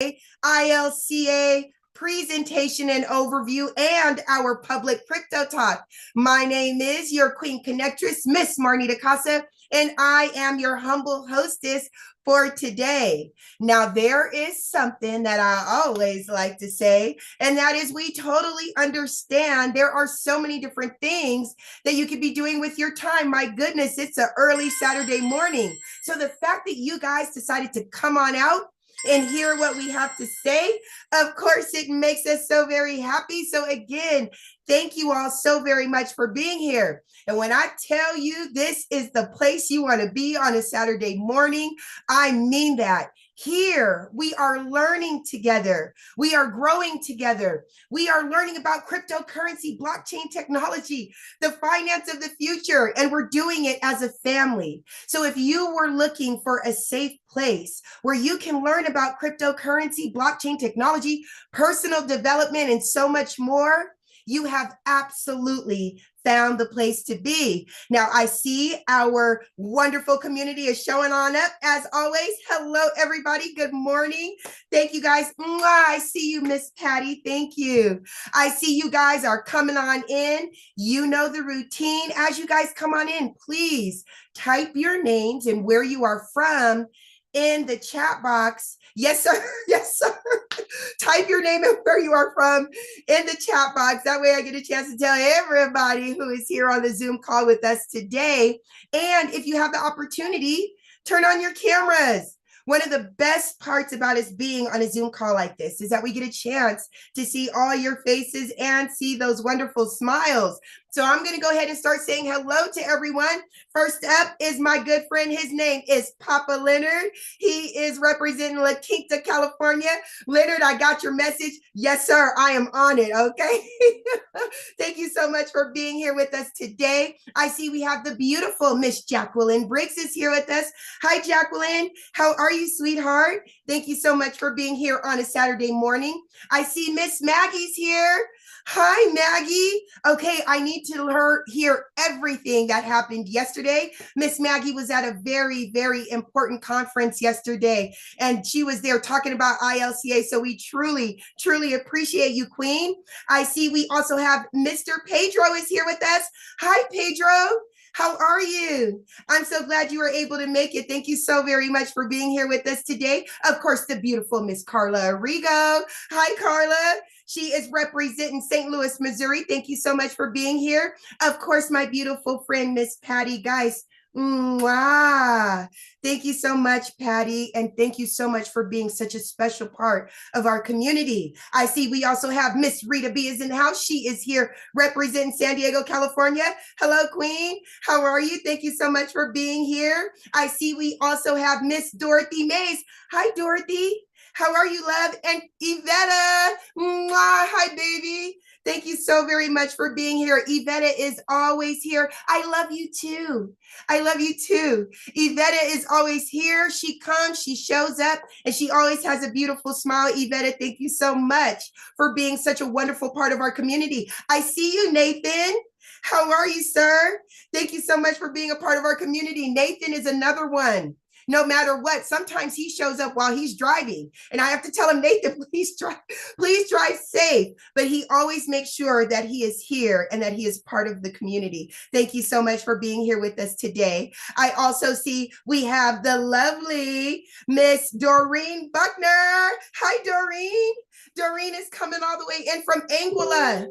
ILCA presentation and overview and our public crypto talk. My name is your Queen Connectress, Miss Marnita Casa, and I am your humble hostess for today. Now, there is something that I always like to say, and that is we totally understand there are so many different things that you could be doing with your time. My goodness, it's an early Saturday morning. So the fact that you guys decided to come on out and hear what we have to say, of course, it makes us so very happy. So again, thank you all so very much for being here. And when I tell you this is the place you want to be on a Saturday morning, I mean that. Here, we are learning together. We are growing together. We are learning about cryptocurrency, blockchain technology, the finance of the future, and we're doing it as a family. So if you were looking for a safe place where you can learn about cryptocurrency, blockchain technology, personal development, and so much more, you have absolutely found the place to be. Now, I see our wonderful community is showing on up as always. Hello, everybody. Good morning. Thank you, guys. Mwah. I see you, Miss Patty. Thank you. I see you guys are coming on in. You know the routine. As you guys come on in, please type your names and where you are from in the chat box. Yes, sir. Yes, sir. Type your name and where you are from in the chat box. That way I get a chance to tell everybody who is here on the Zoom call with us today. And if you have the opportunity, turn on your cameras. One of the best parts about us being on a Zoom call like this is that we get a chance to see all your faces and see those wonderful smiles. So I'm going to go ahead and start saying hello to everyone. First up is my good friend. His name is Papa Leonard. He is representing La Quinta, California. Leonard, I got your message. Yes, sir. I am on it. Okay. Thank you so much for being here with us today. I see we have the beautiful Miss Jacqueline Briggs is here with us. Hi, Jacqueline. How are you, sweetheart? Thank you so much for being here on a Saturday morning. I see Miss Maggie's here. Hi, Maggie. Okay, I need to hear everything that happened yesterday. Miss Maggie was at a very, very important conference yesterday, and she was there talking about ILCA. So we truly, truly appreciate you, Queen. I see we also have Mr. Pedro is here with us. Hi, Pedro. How are you? I'm so glad you were able to make it. Thank you so very much for being here with us today. Of course, the beautiful Miss Carla Arrigo. Hi, Carla. She is representing St. Louis, Missouri. Thank you so much for being here. Of course, my beautiful friend, Miss Patty Geis. Mwah. Thank you so much, Patty. And thank you so much for being such a special part of our community. I see we also have Miss Rita B is in the house. She is here representing San Diego, California. Hello, Queen. How are you? Thank you so much for being here. I see we also have Miss Dorothy Mays. Hi, Dorothy. How are you, love? And Iveta, mwah, hi, baby. Thank you so very much for being here. Iveta is always here. I love you too. I love you too. Iveta is always here. She comes, she shows up, and she always has a beautiful smile. Iveta, thank you so much for being such a wonderful part of our community. I see you, Nathan. How are you, sir? Thank you so much for being a part of our community. Nathan is another one. No matter what, sometimes he shows up while he's driving. And I have to tell him, Nathan, please drive safe. But he always makes sure that he is here and that he is part of the community. Thank you so much for being here with us today. I also see we have the lovely Miss Doreen Buckner. Hi, Doreen. Doreen is coming all the way in from Anguilla.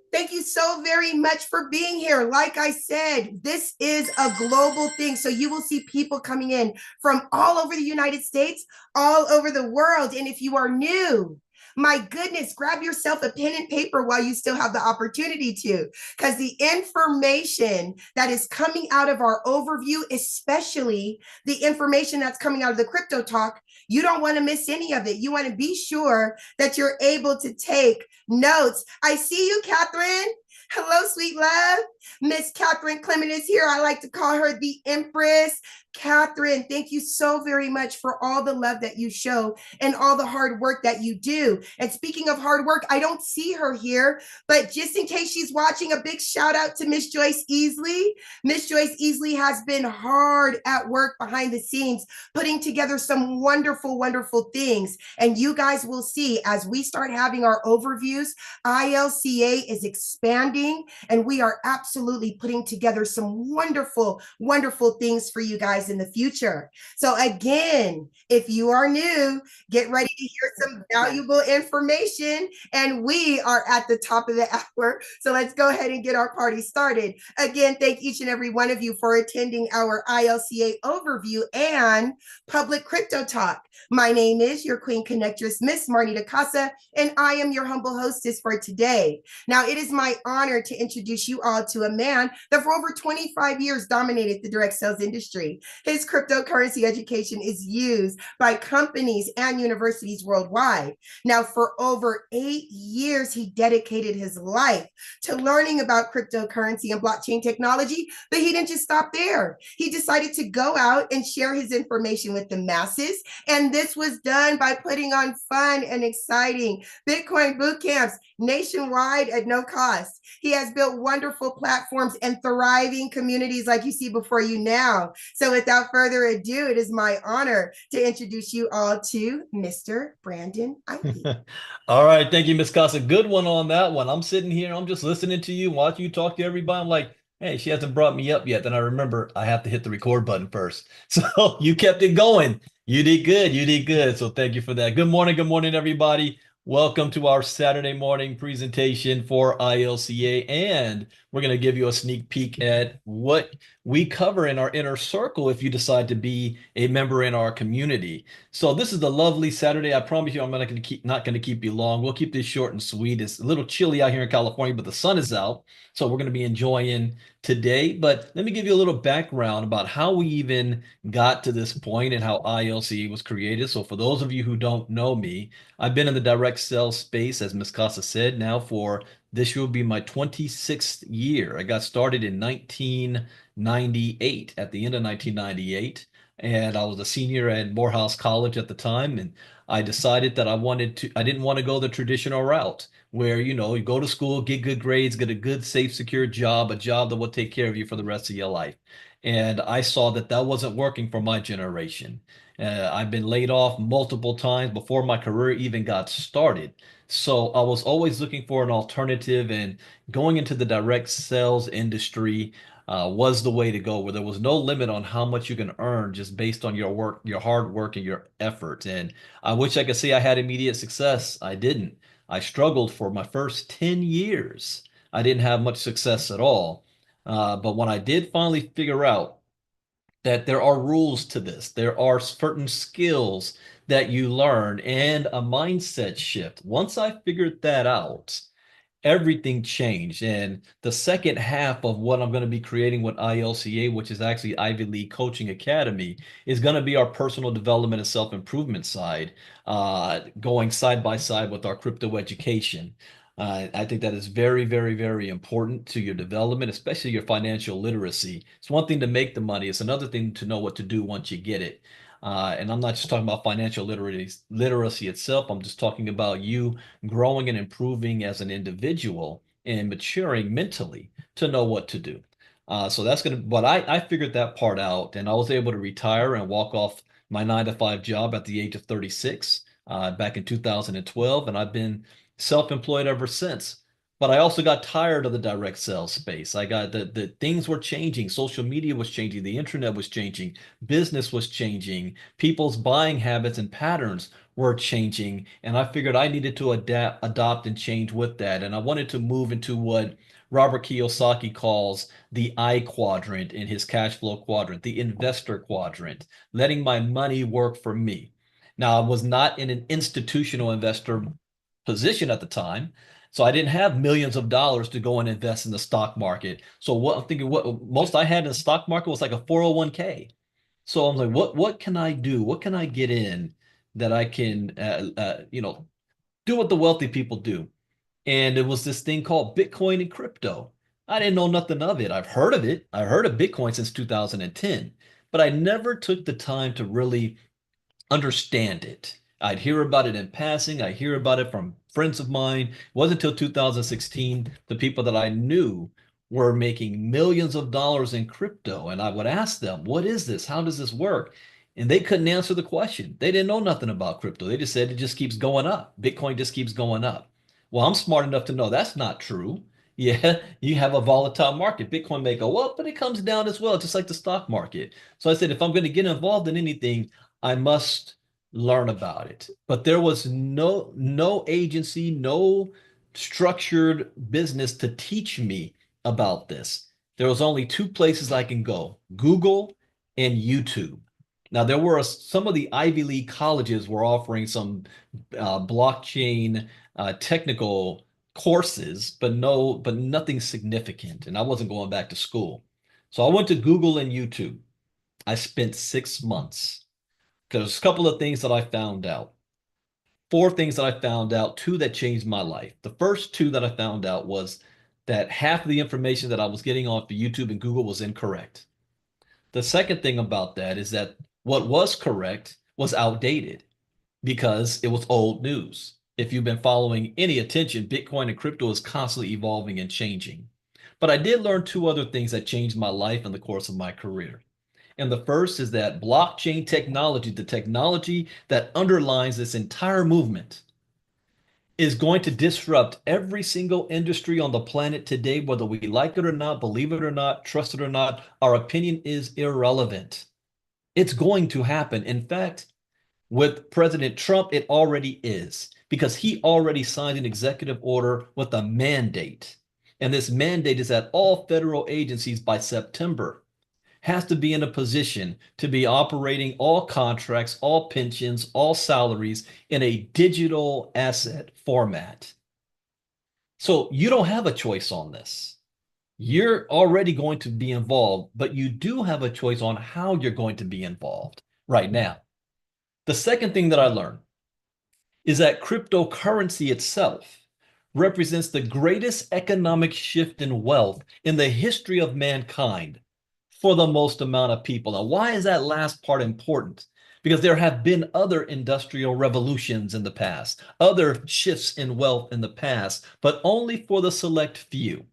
Thank you so very much for being here. Like I said, this is a global thing. So you will see people coming in from all over the United States, all over the world. And if you are new, my goodness, grab yourself a pen and paper while you still have the opportunity to, because the information that is coming out of our overview, especially the information that's coming out of the crypto talk, you don't want to miss any of it. You want to be sure that you're able to take notes. I see you, Catherine. Hello, sweet love. Miss Catherine Clement is here. I like to call her the Empress. Catherine, thank you so very much for all the love that you show and all the hard work that you do. And speaking of hard work, I don't see her here, but just in case she's watching, a big shout out to Miss Joyce Easley. Miss Joyce Easley has been hard at work behind the scenes, putting together some wonderful, wonderful things. And you guys will see as we start having our overviews, ILCA is expanding, and we are absolutely putting together some wonderful, wonderful things for you guys in the future. So again, if you are new, get ready to hear some valuable information, and we are at the top of the hour. So let's go ahead and get our party started. Again, thank each and every one of you for attending our ILCA overview and public crypto talk. My name is your Queen Connectress, Miss Marnita Casa, and I am your humble hostess for today. Now, it is my honor to introduce you all to a man that for over 25 years dominated the direct sales industry. His cryptocurrency education is used by companies and universities worldwide. Now, for over 8 years, he dedicated his life to learning about cryptocurrency and blockchain technology, but he didn't just stop there. He decided to go out and share his information with the masses, and this was done by putting on fun and exciting Bitcoin boot camps nationwide at no cost. He has built wonderful platforms and thriving communities like you see before you now. So without further ado, it is my honor to introduce you all to Mr. Brandon Ivey. All right, thank you, Miss Casa. Good one on that one. I'm sitting here, I'm just listening to you, watching you talk to everybody. I'm like, hey, she hasn't brought me up yet. Then I remember I have to hit the record button first. So you kept it going. You did good. You did good. So thank you for that. Good morning, everybody. Welcome to our Saturday morning presentation for ILCA, and we're going to give you a sneak peek at what we cover in our inner circle if you decide to be a member in our community. So this is the lovely Saturday. I promise you I'm not going to keep you long. We'll keep this short and sweet. It's a little chilly out here in California, but the sun is out, so we're going to be enjoying today. But let me give you a little background about how we even got to this point and how ILCA was created. So for those of you who don't know me, I've been in the direct sales space, as Ms. Casa said, now for this will be my 26th year. I got started in 1998, at the end of 1998, and I was a senior at Morehouse College at the time, and I decided that I didn't want to go the traditional route where, you know, you go to school, get good grades, get a good, safe, secure job, a job that will take care of you for the rest of your life. And I saw that that wasn't working for my generation. I've been laid off multiple times before my career even got started. So I was always looking for an alternative, and going into the direct sales industry was the way to go, where there was no limit on how much you can earn just based on your work, your hard work, and your effort. And I wish I could say I had immediate success. I didn't. I struggled for my first 10 years. I didn't have much success at all. But when I did finally figure out that there are rules to this, there are certain skills that you learn and a mindset shift. Once I figured that out, everything changed. And the second half of what I'm going to be creating with ILCA, which is actually Ivy League Coaching Academy, is going to be our personal development and self-improvement side, going side by side with our crypto education. I think that is very, very, very important to your development, especially your financial literacy. It's one thing to make the money. It's another thing to know what to do once you get it. And I'm not just talking about financial literacy itself. I'm just talking about you growing and improving as an individual and maturing mentally to know what to do. So that's going to, but I figured that part out, and I was able to retire and walk off my 9 to 5 job at the age of 36 back in 2012. And I've been self-employed ever since. But I also got tired of the direct sales space. I got the things were changing. Social media was changing. The internet was changing. Business was changing. People's buying habits and patterns were changing. And I figured I needed to adopt and change with that. And I wanted to move into what Robert Kiyosaki calls the I quadrant in his cash flow quadrant, the investor quadrant, letting my money work for me. Now, I was not in an institutional investor position at the time. So I didn't have millions of dollars to go and invest in the stock market. So what I'm thinking, what most I had in the stock market was like a 401k. So I'm like, what can I do? What can I get in that I can, do what the wealthy people do? And it was this thing called Bitcoin and crypto. I didn't know nothing of it. I've heard of it. I've heard of Bitcoin since 2010, but I never took the time to really understand it. I'd hear about it in passing. I hear about it from friends of mine. It wasn't until 2016 the people that I knew were making millions of dollars in crypto. And I would ask them, what is this? How does this work? And they couldn't answer the question. They didn't know nothing about crypto. They just said it just keeps going up. Bitcoin just keeps going up. Well, I'm smart enough to know that's not true. Yeah, you have a volatile market. Bitcoin may go up, but it comes down as well, just like the stock market. So I said, if I'm going to get involved in anything, I must learn about it. But there was no agency, no structured business to teach me about this. There was only two places I can go, Google and YouTube. Now there were some of the Ivy League colleges were offering some blockchain technical courses, but nothing significant. And I wasn't going back to school. So I went to Google and YouTube. I spent 6 months. There's a couple of things that I found out. Four things that I found out, two that changed my life. The first two that I found out was that half of the information that I was getting off of YouTube and Google was incorrect. The second thing about that is that what was correct was outdated because it was old news. If you've been following any attention, Bitcoin and crypto is constantly evolving and changing. But I did learn two other things that changed my life in the course of my career. And the first is that blockchain technology, the technology that underlines this entire movement, is going to disrupt every single industry on the planet today, whether we like it or not, believe it or not, trust it or not. Our opinion is irrelevant. It's going to happen. In fact, with President Trump, it already is because he already signed an executive order with a mandate. And this mandate is that all federal agencies by September has to be in a position to be operating all contracts, all pensions, all salaries in a digital asset format. So you don't have a choice on this. You're already going to be involved, but you do have a choice on how you're going to be involved right now. The second thing that I learned is that cryptocurrency itself represents the greatest economic shift in wealth in the history of mankind for the most amount of people. Now, why is that last part important? Because there have been other industrial revolutions in the past, other shifts in wealth in the past, but only for the select few.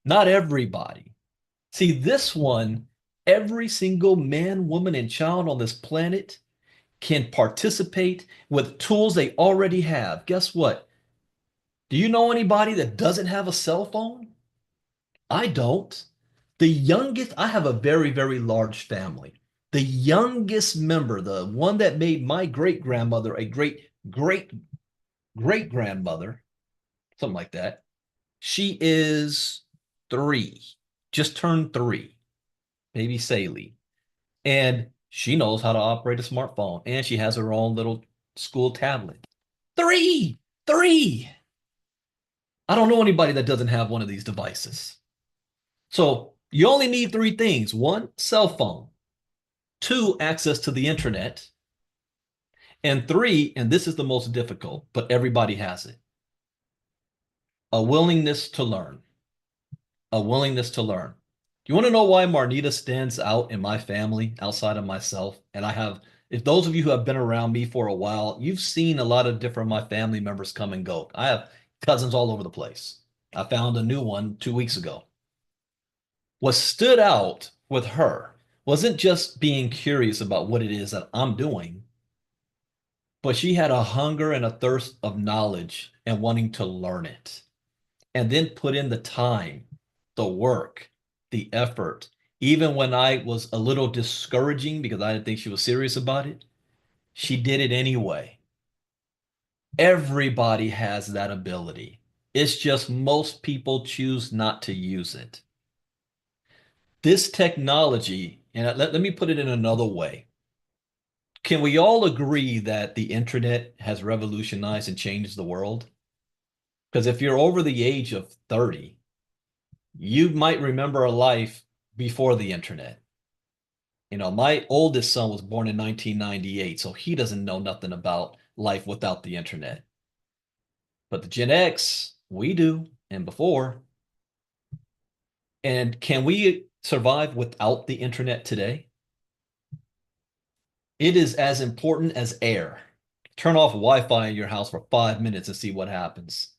Not everybody. See, this one, every single man, woman, and child on this planet can participate with tools they already have. Guess what? Do you know anybody that doesn't have a cell phone? I don't. The youngest, I have a very, very large family. The youngest member, the one that made my great grandmother a great grandmother, something like that, she is 3, just turned 3, baby Saley. And she knows how to operate a smartphone and she has her own little school tablet. 3, 3. I don't know anybody that doesn't have one of these devices. So you only need three things. One, cell phone. Two, access to the internet. And three, and this is the most difficult, but everybody has it, a willingness to learn. A willingness to learn. Do you want to know why Marnita stands out in my family outside of myself? And I have, if those of you who have been around me for a while, you've seen a lot of different my family members come and go. I have cousins all over the place. I found a new one 2 weeks ago. What stood out with her wasn't just being curious about what it is that I'm doing, but she had a hunger and a thirst of knowledge and wanting to learn it and then put in the time, the work, the effort. Even when I was a little discouraging because I didn't think she was serious about it, she did it anyway. Everybody has that ability. It's just most people choose not to use it. This technology, and let me put it in another way. Can we all agree that the internet has revolutionized and changed the world? Because if you're over the age of 30, you might remember a life before the internet. You know, my oldest son was born in 1998, so he doesn't know nothing about life without the internet. But the Gen X, we do, and before. And can we survive without the internet today? It is as important as air. Turn off Wi-Fi in your house for 5 minutes and see what happens.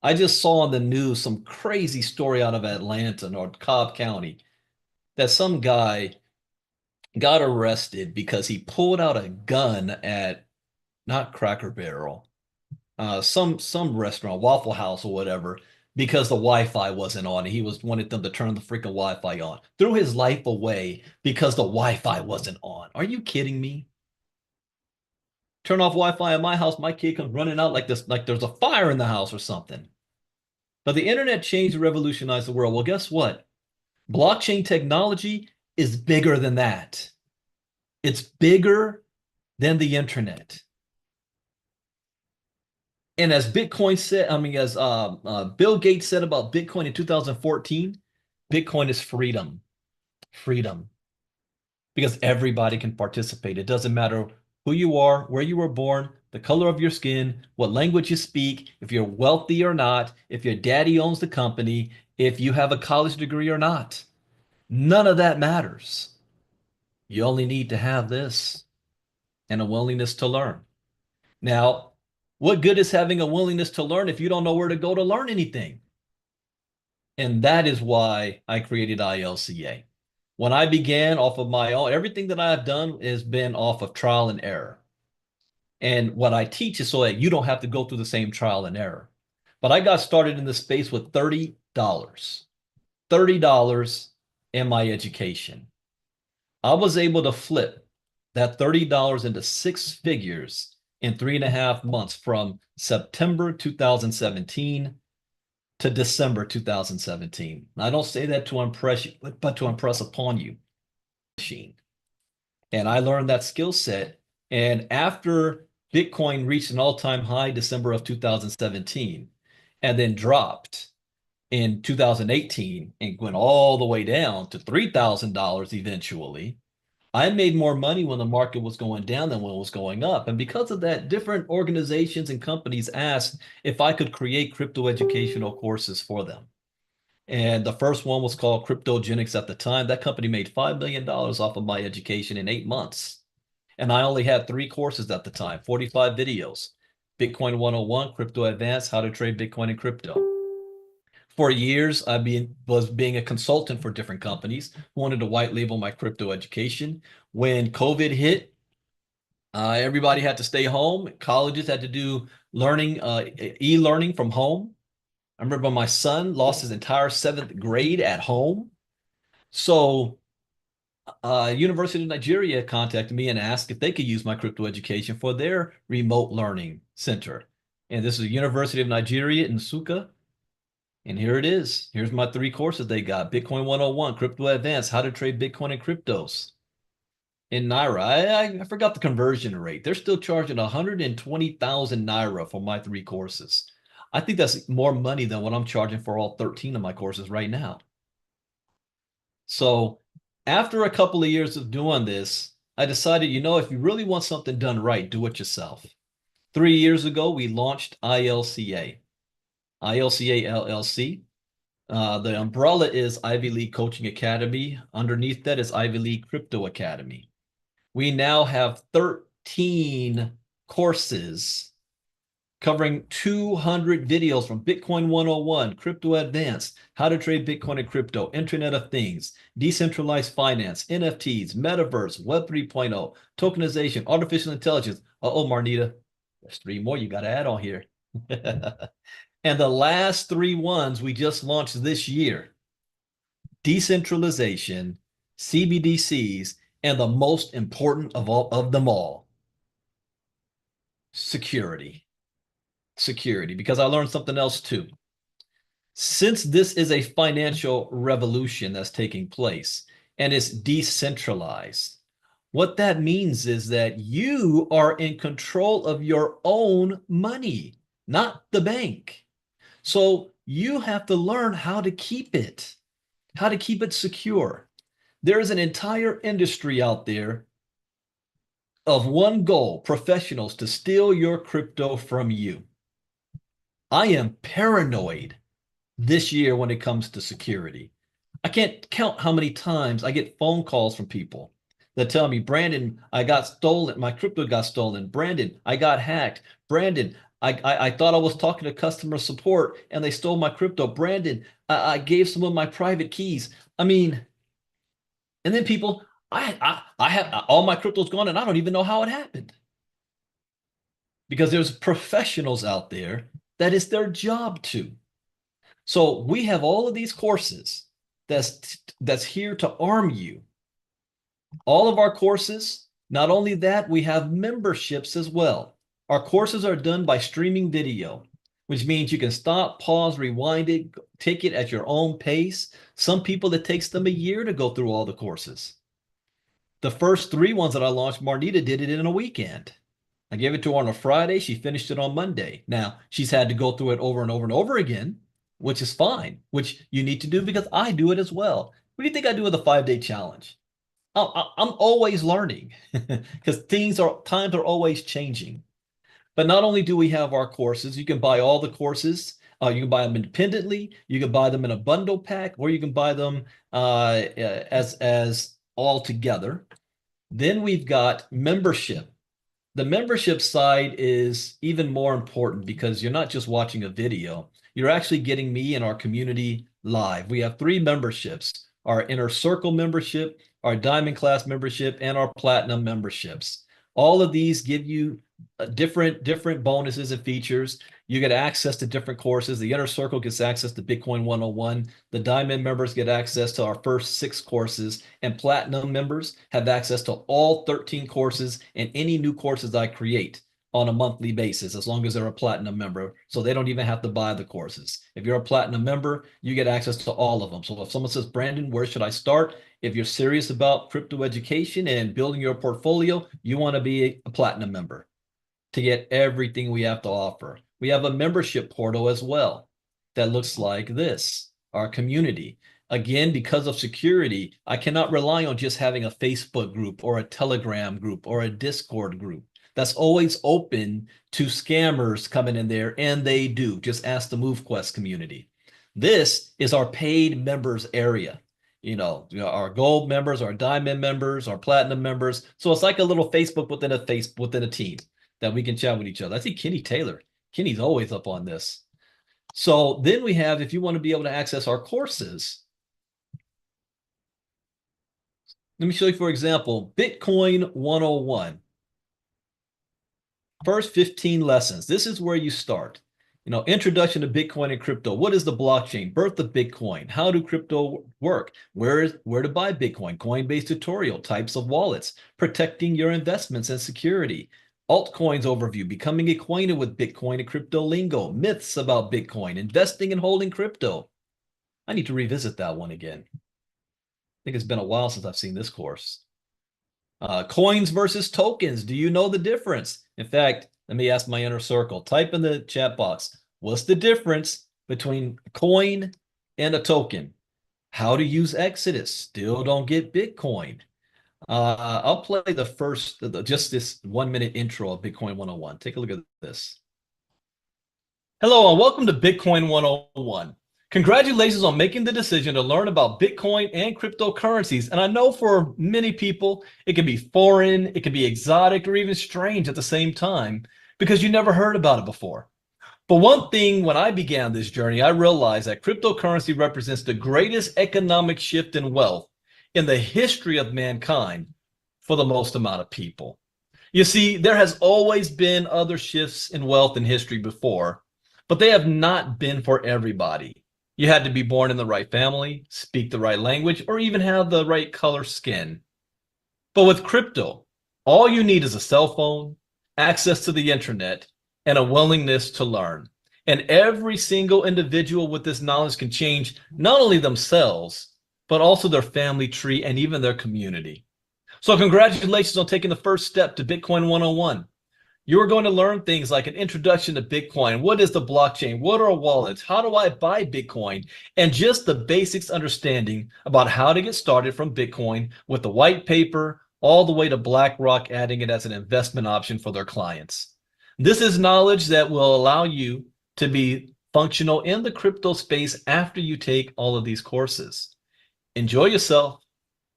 I just saw on the news some crazy story out of Atlanta or Cobb County that some guy got arrested because he pulled out a gun at not Cracker Barrel, some restaurant, Waffle House or whatever, because the Wi-Fi wasn't on. He wanted them to turn the freaking Wi-Fi on. Threw his life away because the Wi-Fi wasn't on. Are you kidding me? Turn off Wi-Fi in my house, my kid comes running out like this, like there's a fire in the house or something. But the internet changed and revolutionized the world. Well, guess what? Blockchain technology is bigger than that. It's bigger than the internet. And as Bitcoin said, as Bill Gates said about Bitcoin in 2014, Bitcoin is freedom. Freedom. Because everybody can participate. It doesn't matter who you are, where you were born, the color of your skin, what language you speak, if you're wealthy or not, if your daddy owns the company, if you have a college degree or not. None of that matters. You only need to have this and a willingness to learn. Now, what good is having a willingness to learn if you don't know where to go to learn anything? And that is why I created ILCA. When I began off of my own, everything that I've done has been off of trial and error. And what I teach is so that you don't have to go through the same trial and error. But I got started in this space with $30, $30 in my education. I was able to flip that $30 into six figures in 3.5 months from September 2017 to December 2017. I don't say that to impress you, but to impress upon you. And I learned that skill set. And after Bitcoin reached an all-time high December of 2017 and then dropped in 2018 and went all the way down to $3,000 eventually, I made more money when the market was going down than when it was going up. And because of that, different organizations and companies asked if I could create crypto educational courses for them. And the first one was called Cryptogenics at the time. That company made $5 million off of my education in 8 months. And I only had 3 courses at the time, 45 videos. Bitcoin 101, Crypto Advanced, How to Trade Bitcoin and Crypto. For years, was being a consultant for different companies who wanted to white label my crypto education. When COVID hit, everybody had to stay home. Colleges had to do learning, e-learning from home. I remember my son lost his entire 7th grade at home. So University of Nigeria contacted me and asked if they could use my crypto education for their remote learning center. And this is the University of Nigeria in Nsukka. And here it is. Here's my 3 courses they got. Bitcoin 101, Crypto Advanced, How to Trade Bitcoin and Cryptos. In Naira, I forgot the conversion rate. They're still charging 120,000 Naira for my 3 courses. I think that's more money than what I'm charging for all 13 of my courses right now. So after a couple of years of doing this, I decided, if you really want something done right, do it yourself. 3 years ago, we launched ILCA. ILCA LLC. The umbrella is Ivy League Coaching Academy. Underneath that is Ivy League Crypto Academy. We now have 13 courses covering 200 videos from Bitcoin 101, Crypto Advanced, How to Trade Bitcoin and Crypto, Internet of Things, Decentralized Finance, NFTs, Metaverse, Web 3.0, Tokenization, Artificial Intelligence. Uh-oh, Marnita, there's 3 more you got to add on here. And the last 3 ones we just launched this year: decentralization, CBDCs, and the most important of them all, security. Security, because I learned something else too. Since this is a financial revolution that's taking place and it's decentralized, what that means is that you are in control of your own money, not the bank. So you have to learn how to keep it secure. There is an entire industry out there of one goal: professionals to steal your crypto from you. I am paranoid this year when it comes to security. I can't count how many times I get phone calls from people that tell me, Brandon, I got stolen. My crypto got stolen. Brandon, I got hacked. Brandon, I thought I was talking to customer support and they stole my crypto. Brandon, I gave some of my private keys. I mean, and then people, I have all my crypto's gone and I don't even know how it happened. Because there's professionals out there that it's their job to. So we have all of these courses that's here to arm you. All of our courses, not only that, we have memberships as well. Our courses are done by streaming video, which means you can stop, pause, rewind it, take it at your own pace. Some people, it takes them a year to go through all the courses. The first 3 ones that I launched, Marnita did it in a weekend. I gave it to her on a Friday. She finished it on Monday. Now, she's had to go through it over and over and over again, which is fine, which you need to do because I do it as well. What do you think I do with a 5-day challenge? I'm always learning because times are always changing. But not only do we have our courses, you can buy all the courses. You can buy them independently. You can buy them in a bundle pack, or you can buy them as all together. Then we've got membership. The membership side is even more important because you're not just watching a video. You're actually getting me and our community live. We have 3 memberships: our Inner Circle membership, our Diamond Class membership, and our Platinum memberships. All of these give you different bonuses and features. You get access to different courses. The Inner Circle gets access to Bitcoin 101. The Diamond members get access to our first 6 courses, and Platinum members have access to all 13 courses and any new courses I create on a monthly basis, as long as they're a Platinum member. So they don't even have to buy the courses. If you're a Platinum member, you get access to all of them. So if someone says, Brandon, where should I start? If you're serious about crypto education and building your portfolio, you want to be a Platinum member to get everything we have to offer. We have a membership portal as well that looks like this, our community. Again, because of security, I cannot rely on just having a Facebook group or a Telegram group or a Discord group. That's always open to scammers coming in there, and they do. Just ask the MoveQuest community. This is our paid members area. Our gold members, our diamond members, our platinum members. So it's like a little Facebook within a team that we can chat with each other. I see Kenny Taylor. Kenny's always up on this. So then we have, if you want to be able to access our courses, let me show you, for example, Bitcoin 101. First 15 lessons. This is where you start. Introduction to Bitcoin and crypto. What is the blockchain? Birth of Bitcoin. How do crypto work? Where to buy Bitcoin? Coinbase tutorial. Types of wallets. Protecting your investments and security. Altcoins overview. Becoming acquainted with Bitcoin and crypto lingo. Myths about Bitcoin. Investing and holding crypto. I need to revisit that one again. I think it's been a while since I've seen this course. Coins versus tokens. Do you know the difference? In fact, let me ask my inner circle. Type in the chat box. What's the difference between a coin and a token? How to use Exodus. Still don't get Bitcoin. I'll play just this 1-minute intro of Bitcoin 101. Take a look at this. Hello and welcome to Bitcoin 101. Congratulations on making the decision to learn about Bitcoin and cryptocurrencies. And I know for many people, it can be foreign, it can be exotic, or even strange at the same time because you never heard about it before. But one thing, when I began this journey, I realized that cryptocurrency represents the greatest economic shift in wealth in the history of mankind for the most amount of people. You see, there has always been other shifts in wealth in history before, but they have not been for everybody. You had to be born in the right family, speak the right language, or even have the right color skin. But with crypto, all you need is a cell phone, access to the internet, and a willingness to learn. And every single individual with this knowledge can change not only themselves, but also their family tree and even their community. So congratulations on taking the first step to Bitcoin 101. You are going to learn things like an introduction to Bitcoin. What is the blockchain? What are wallets? How do I buy Bitcoin? And just the basics understanding about how to get started from Bitcoin with the white paper all the way to BlackRock adding it as an investment option for their clients. This is knowledge that will allow you to be functional in the crypto space after you take all of these courses. Enjoy yourself.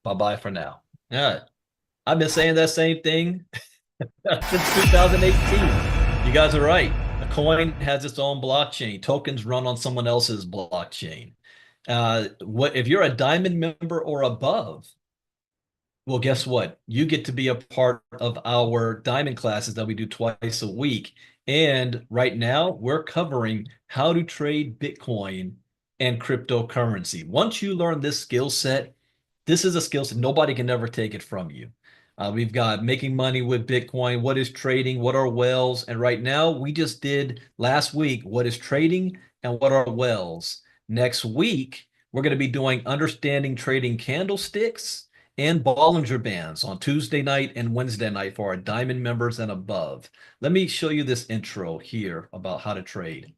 Bye-bye for now. All right. I've been saying that same thing since 2018. You guys are right. A coin has its own blockchain. Tokens run on someone else's blockchain. What if you're a diamond member or above? Well, guess what? You get to be a part of our diamond classes that we do twice a week. And right now, we're covering how to trade Bitcoin and cryptocurrency. Once you learn this skill set, this is a skill set nobody can ever take it from you. We've got making money with Bitcoin, what is trading, what are wells, and right now we just did last week what is trading and what are wells. Next week, we're going to be doing understanding trading candlesticks and Bollinger Bands on Tuesday night and Wednesday night for our Diamond members and above. Let me show you this intro here about how to trade.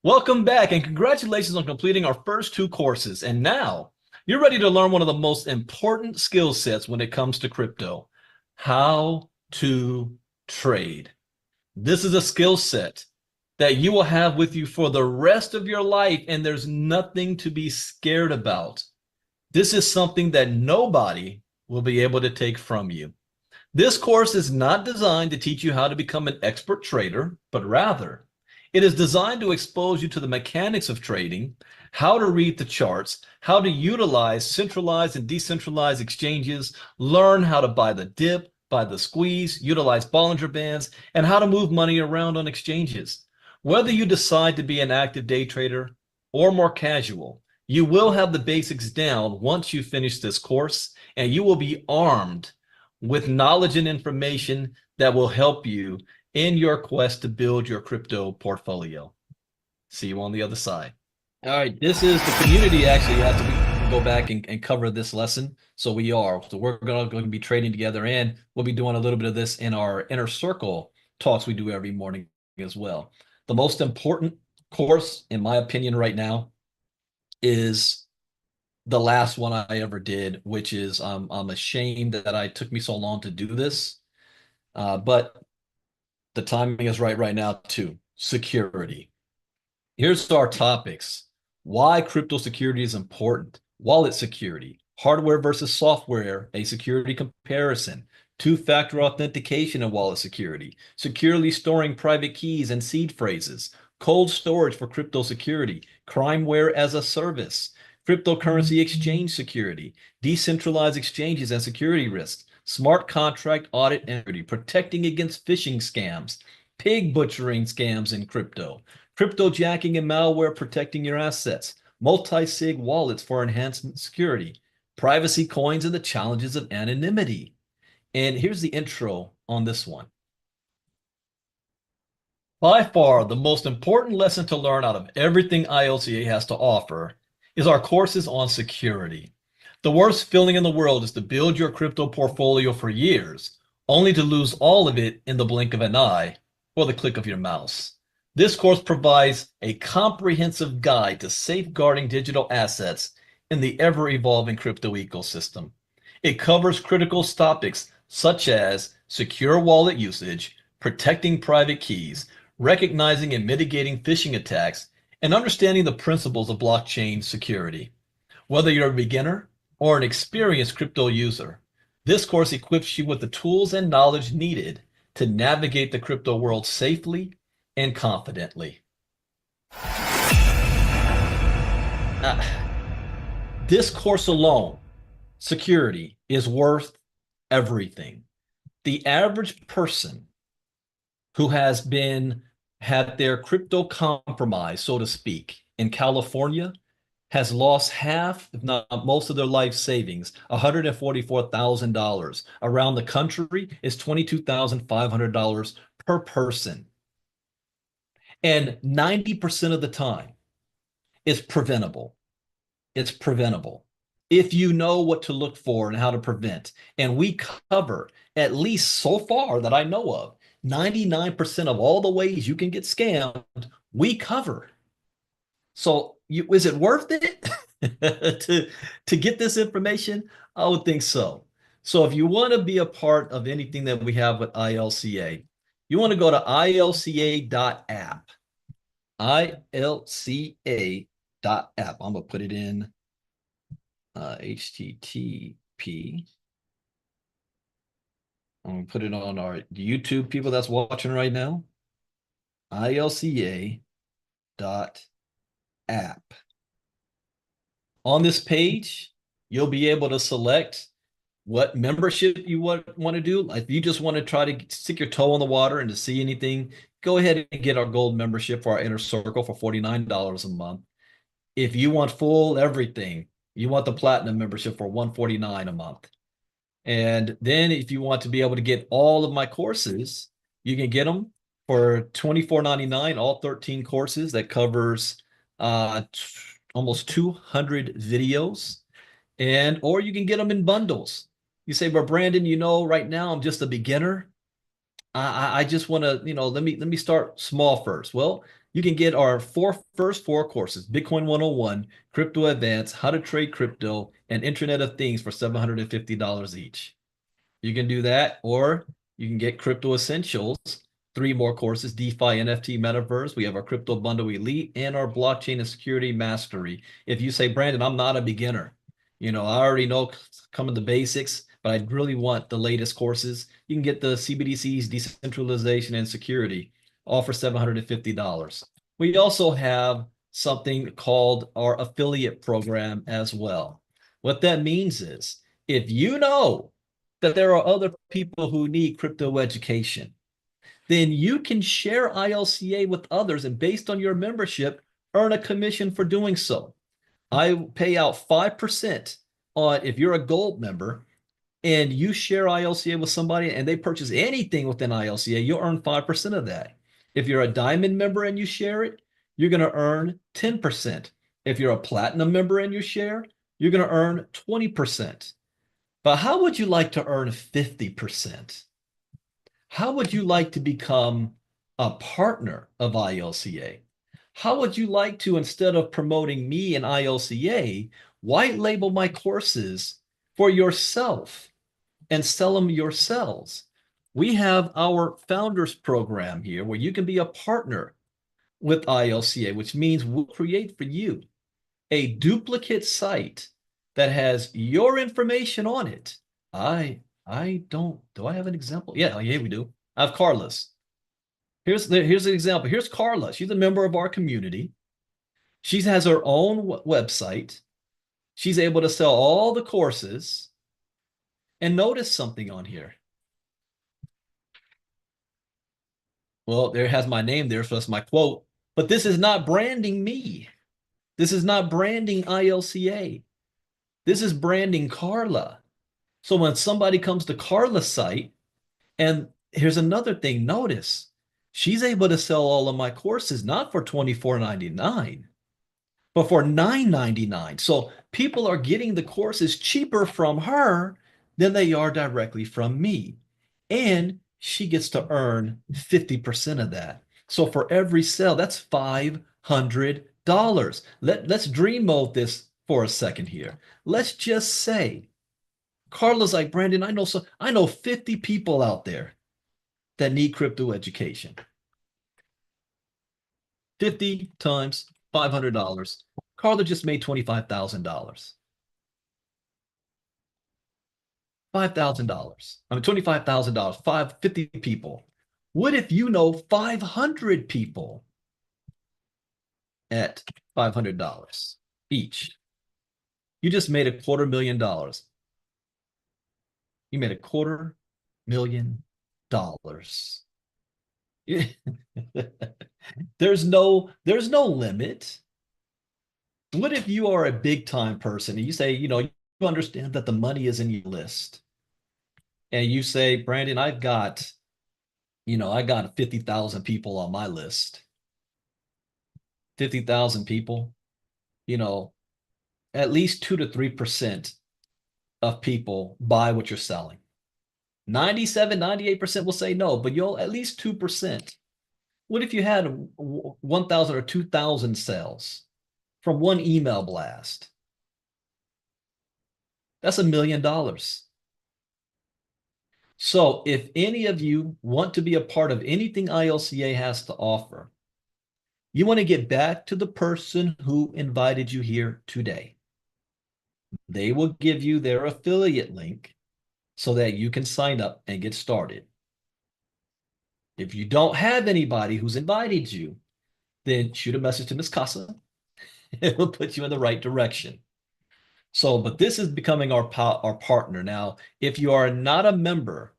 Welcome back and congratulations on completing our first two courses. And now you're ready to learn one of the most important skill sets when it comes to crypto, how to trade. This is a skill set that you will have with you for the rest of your life, and there's nothing to be scared about. This is something that nobody will be able to take from you. This course is not designed to teach you how to become an expert trader, but rather it is designed to expose you to the mechanics of trading, how to read the charts, how to utilize centralized and decentralized exchanges, learn how to buy the dip, buy the squeeze, utilize Bollinger Bands, and how to move money around on exchanges. Whether you decide to be an active day trader or more casual, you will have the basics down once you finish this course, and you will be armed with knowledge and information that will help you in your quest to build your crypto portfolio. See you on the other side. All right, this is the community actually has to go back and cover this lesson. So we are. So we're going to be trading together, and we'll be doing a little bit of this in our inner circle talks we do every morning as well. The most important course, in my opinion, right now is the last one I ever did, which is I'm ashamed that it took me so long to do this, but the timing is right now too. Security. Here's our topics. Why crypto security is important. Wallet security. Hardware versus software, a security comparison. Two-factor authentication and wallet security. Securely storing private keys and seed phrases. Cold storage for crypto security. Crimeware as a service. Cryptocurrency exchange security. Decentralized exchanges and security risks. Smart contract audit and security. Protecting against phishing scams. Pig butchering scams in crypto. Cryptojacking and malware protecting your assets. Multi-sig wallets for enhanced security. Privacy coins and the challenges of anonymity. And here's the intro on this one. By far, the most important lesson to learn out of everything ILCA has to offer is our courses on security. The worst feeling in the world is to build your crypto portfolio for years, only to lose all of it in the blink of an eye or the click of your mouse. This course provides a comprehensive guide to safeguarding digital assets in the ever-evolving crypto ecosystem. It covers critical topics such as secure wallet usage, protecting private keys, recognizing and mitigating phishing attacks, and understanding the principles of blockchain security. Whether you're a beginner or an experienced crypto user, this course equips you with the tools and knowledge needed to navigate the crypto world safely and confidently. This course alone, security, is worth everything. The average person who has had their crypto compromised, so to speak, in California has lost half, if not most of their life savings, $144,000. Around the country is $22,500 per person. And 90% of the time, it's preventable. It's preventable if you know what to look for and how to prevent. And we cover, at least so far that I know of, 99% of all the ways you can get scammed, we cover. So is it worth it to get this information? I would think so. So if you want to be a part of anything that we have with ILCA, you want to go to ilca.app. ilca.app. I'm going to put it in HTTP. I'm gonna put it on our YouTube people that's watching right now. ILCA dot app. On this page, you'll be able to select what membership you want to do. If you just want to try to stick your toe in the water and to see anything, go ahead and get our gold membership for our inner circle for $49 a month. If you want full everything, you want the platinum membership for $149 a month. And then if you want to be able to get all of my courses, you can get them for $24.99, all 13 courses that covers almost 200 videos. And or you can get them in bundles. You say, but Brandon, right now I'm just a beginner. I just want to, let me start small first. Well, you can get our first four courses: Bitcoin 101, Crypto Advanced, How to Trade Crypto, and Internet of Things for $750 each. You can do that, or you can get Crypto Essentials, three more courses: DeFi, NFT, Metaverse. We have our Crypto Bundle Elite and our Blockchain and Security Mastery. If you say, Brandon, I'm not a beginner, I already know some of the basics, but I really want the latest courses, you can get the CBDCs, decentralization, and security, all for $750. We also have something called our affiliate program as well. What that means is if you know that there are other people who need crypto education, then you can share ILCA with others, and based on your membership, earn a commission for doing so. I pay out 5% on if you're a gold member and you share ILCA with somebody and they purchase anything within ILCA, you'll earn 5% of that. If you're a diamond member and you share it, you're going to earn 10%. If you're a platinum member and you share, you're going to earn 20%. But how would you like to earn 50%? How would you like to become a partner of ILCA? How would you like to, instead of promoting me and ILCA, white label my courses for yourself and sell them yourselves? We have our founders program here where you can be a partner with ILCA, which means we'll create for you a duplicate site that has your information on it. I don't, do I have an example? Yeah, we do. I have Carla's. Here's an example. Here's Carla. She's a member of our community. She has her own website. She's able to sell all the courses. And notice something on here. Well, there has my name there, so that's my quote. But this is not branding me. This is not branding ILCA. This is branding Carla. So when somebody comes to Carla's site, and here's another thing, notice, she's able to sell all of my courses not for $24.99, but for $9.99. So people are getting the courses cheaper from her than they are directly from me. And she gets to earn 50% of that. So for every sale, that's $500. Let's dream mode this for a second here. Let's just say Carla's like, Brandon, I know 50 people out there that need crypto education. 50 times $500. Carla just made $25,000. $5,000. I mean, $25,000, 50 people. What if you know 500 people at $500 each? You just made $250,000. You made $250,000. There's no limit. What if you are a big time person and you say, you understand that the money is in your list, and you say, Brandon, I got 50,000 people on my list. 50,000 people, at least 2 to 3% of people buy what you're selling. 97, 98% will say no, but you'll at least 2%. What if you had 1,000 or 2,000 sales from one email blast? That's $1 million. So if any of you want to be a part of anything ILCA has to offer, you want to get back to the person who invited you here today. They will give you their affiliate link so that you can sign up and get started. If you don't have anybody who's invited you, then shoot a message to Miss Casa. It will put you in the right direction. So, but this is becoming our partner. Now, if you are not a member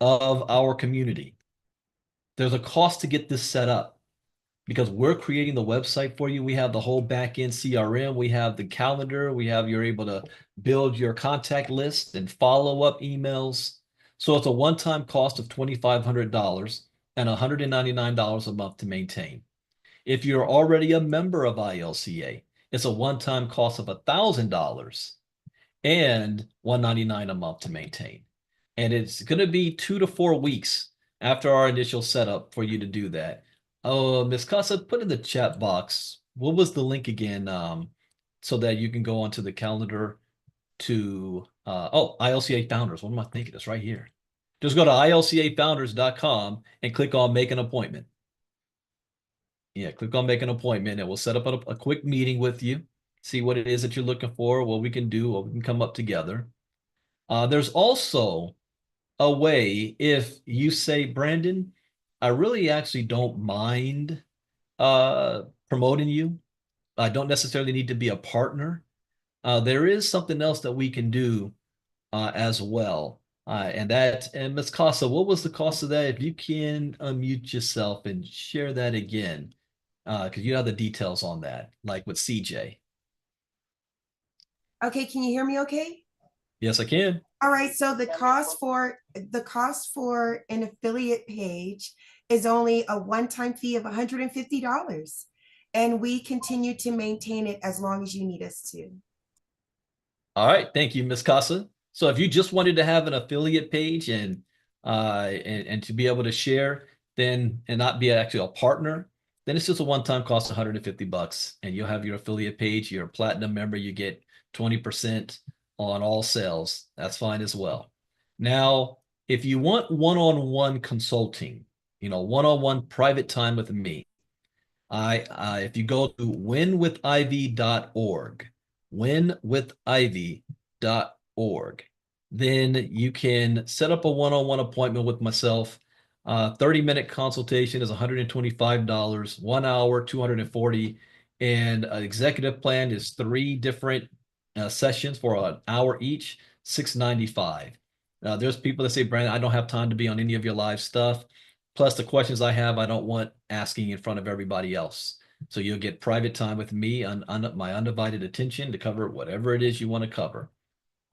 of our community, there's a cost to get this set up because we're creating the website for you. We have the whole back end CRM, we have the calendar, you're able to build your contact list and follow up emails. So it's a one-time cost of $2,500 and $199 a month to maintain. If you're already a member of ILCA, it's a one-time cost of $1,000 and $199 a month to maintain. And it's going to be 2 to 4 weeks after our initial setup for you to do that. Oh, Miss Casa, put in the chat box, what was the link again? So that you can go onto the calendar to, ILCA Founders. What am I thinking? It's right here. Just go to ilcafounders.com and click on make an appointment. Yeah, click on make an appointment and we'll set up a quick meeting with you, see what it is that you're looking for, what we can do, what we can come up together. There's also a way if you say, Brandon, I really actually don't mind promoting you. I don't necessarily need to be a partner. There is something else that we can do as well. And Ms. Casa, what was the cost of that? If you can unmute yourself and share that again, because you have the details on that, like with CJ. Okay, can you hear me okay? Yes, I can. All right, so the cost for an affiliate page is only a one-time fee of $150. And we continue to maintain it as long as you need us to. All right, thank you, Ms. Casa. So if you just wanted to have an affiliate page and to be able to share, then and not be actually a partner, then it's just a one-time cost of $150, and you'll have your affiliate page. You're a platinum member, you get 20% on all sales. That's fine as well. Now, if you want one-on-one consulting, one-on-one private time with me, if you go to winwithivy.org, winwithivy.org, then you can set up a one-on-one appointment with myself. 30-minute consultation is $125, 1 hour, 240, and an executive plan is 3 different sessions for an hour each, $695. There's people that say, Brandon, I don't have time to be on any of your live stuff. Plus, the questions I have, I don't want asking in front of everybody else. So you'll get private time with me on my undivided attention to cover whatever it is you want to cover.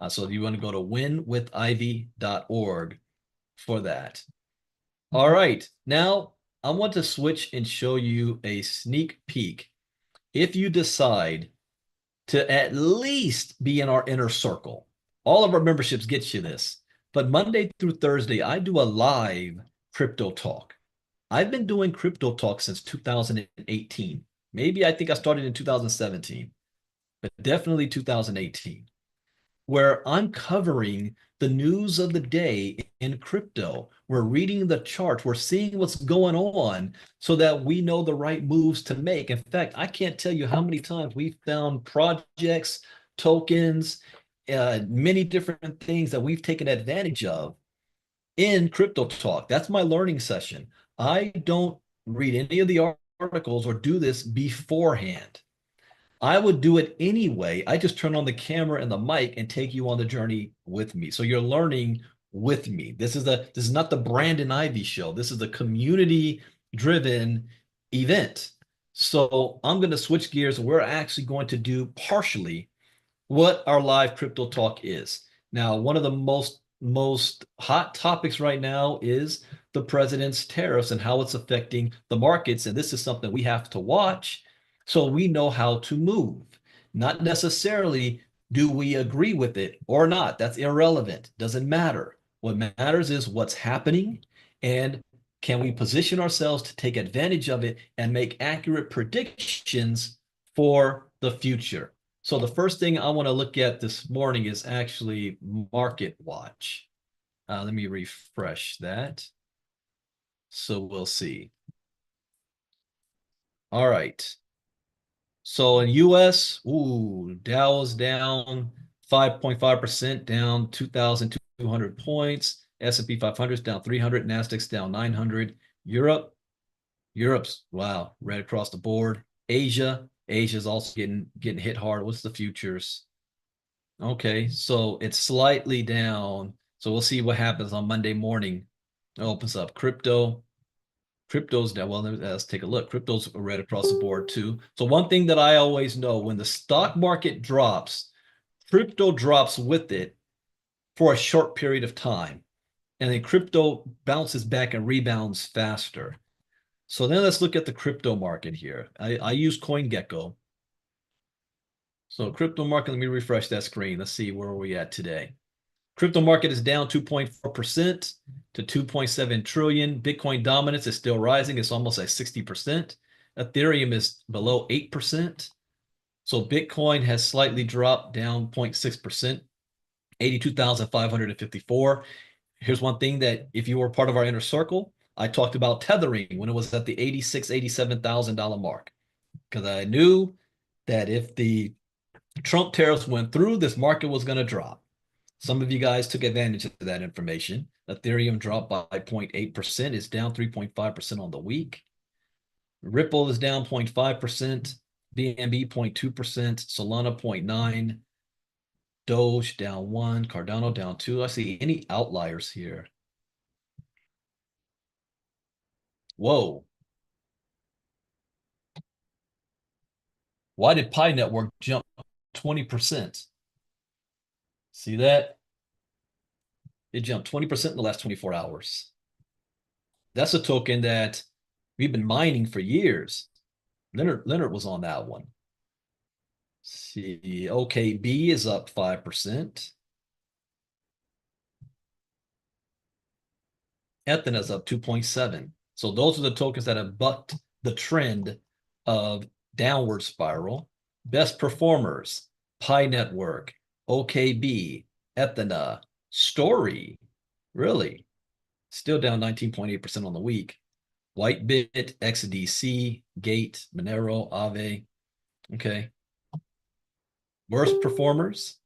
So you want to go to winwithivy.org for that. All right. Now, I want to switch and show you a sneak peek. If you decide to at least be in our inner circle, all of our memberships get you this. But Monday through Thursday, I do a live crypto talk. I've been doing crypto talk since 2018. Maybe I think I started in 2017, but definitely 2018, where I'm covering the news of the day in crypto. We're reading the charts, we're seeing what's going on so that we know the right moves to make. In fact, I can't tell you how many times we've found projects, tokens, many different things that we've taken advantage of in crypto talk. That's my learning session. I don't read any of the articles or do this beforehand. I would do it anyway. I just turn on the camera and the mic and take you on the journey with me. So you're learning with me. This is not the Brandon Ivey show. This is a community driven event. So I'm going to switch gears. We're actually going to do partially what our live crypto talk is. Now, one of the most hot topics right now is the president's tariffs and how it's affecting the markets. And this is something we have to watch so we know how to move. Not necessarily do we agree with it or not. That's irrelevant. Doesn't matter. What matters is what's happening and can we position ourselves to take advantage of it and make accurate predictions for the future. So the first thing I want to look at this morning is actually Market Watch. Let me refresh that. So we'll see. All right. So in US, Dow is down 5.5% down 2,200 points. S&P 500 is down 300. Nasdaq's down 900. Europe's, wow, right across the board. Asia's also getting hit hard. What's the futures? Okay, so it's slightly down. So we'll see what happens on Monday morning. It opens up. Crypto's down. Well, let's take a look. Crypto's right across the board too. So one thing that I always know, when the stock market drops, crypto drops with it for a short period of time. And then crypto bounces back and rebounds faster. So then let's look at the crypto market here. I use CoinGecko. So crypto market, let me refresh that screen. Let's see where are we at today. Crypto market is down 2.4% to 2.7 trillion. Bitcoin dominance is still rising. It's almost at 60%. Ethereum is below 8%. So Bitcoin has slightly dropped down 0.6%, 82,554. Here's one thing that if you were part of our inner circle, I talked about tethering when it was at the $86,000, $87,000 mark, because I knew that if the Trump tariffs went through, this market was going to drop. Some of you guys took advantage of that information. Ethereum dropped by 0.8%. It's down 3.5% on the week. Ripple is down 0.5%. BNB 0.2%. Solana 0.9%. Doge down 1%. Cardano down 2%. I see any outliers here. Whoa. Why did Pi Network jump 20%? See that? It jumped 20% in the last 24 hours. That's a token that we've been mining for years. Leonard was on that one. See, OKB is up 5%. Ethana's up 2.7%. So those are the tokens that have bucked the trend of downward spiral. Best performers: Pi Network, OKB, Ethana, Story. Really? Still down 19.8% on the week. Whitebit, XDC, Gate, Monero, Aave. Okay. Worst performers: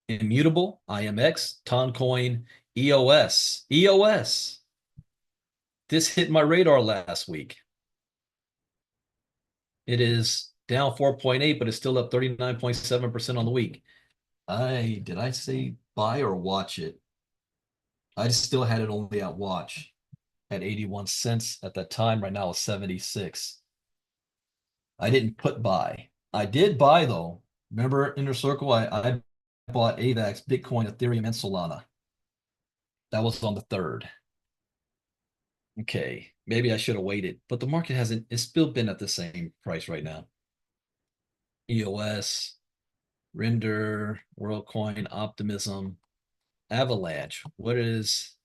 Immutable, IMX, Toncoin, EOS. EOS. This hit my radar last week. It is down 4.8, but it's still up 39.7% on the week. Did I say buy or watch it? I still had it only at watch at 81 cents at that time. Right now it's 76. I didn't put buy. I did buy though. Remember Inner Circle? I bought AVAX, Bitcoin, Ethereum, and Solana. That was on the 3rd. Okay, maybe I should have waited, but the market hasn't, it's still been at the same price right now. EOS, Render, WorldCoin, Optimism, Avalanche. What is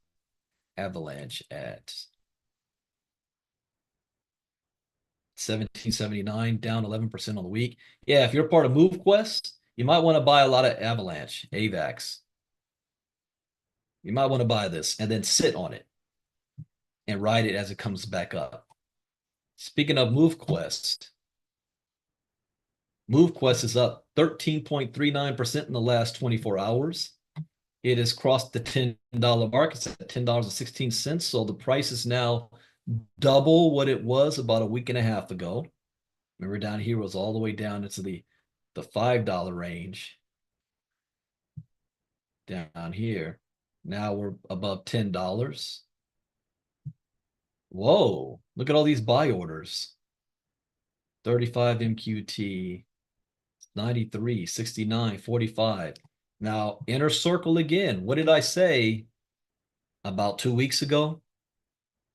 Avalanche at? 1779, down 11% on the week. Yeah, if you're part of MoveQuest, you might want to buy a lot of Avalanche, AVAX. You might want to buy this and then sit on it and ride it as it comes back up. Speaking of MoveQuest, MoveQuest is up 13.39% in the last 24 hours. It has crossed the $10 mark. It's at $10.16. So the price is now double what it was about a week and a half ago. Remember, down here was all the way down into the $5 range. Down here. Now we're above $10. Whoa, look at all these buy orders. 35 MQT, 93, 69, 45. Now, Inner Circle again. What did I say about 2 weeks ago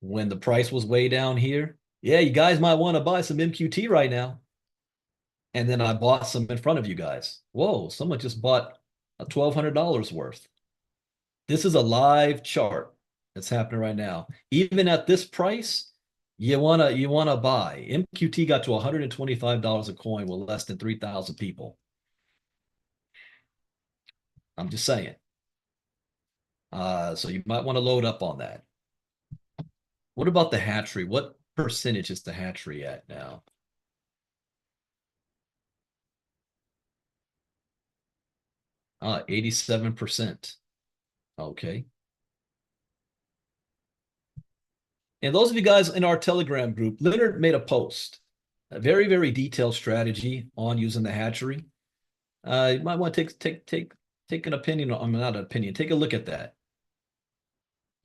when the price was way down here? Yeah, you guys might want to buy some MQT right now. And then I bought some in front of you guys. Whoa, someone just bought a $1,200 worth. This is a live chart that's happening right now. Even at this price, you wanna buy. MQT got to $125 a coin with less than 3,000 people. I'm just saying. So you might want to load up on that. What about the hatchery? What percentage is the hatchery at now? 87%. Okay. And those of you guys in our Telegram group, Leonard made a post, a very, very detailed strategy on using the hatchery. You might want to take an opinion on, not an opinion, take a look at that.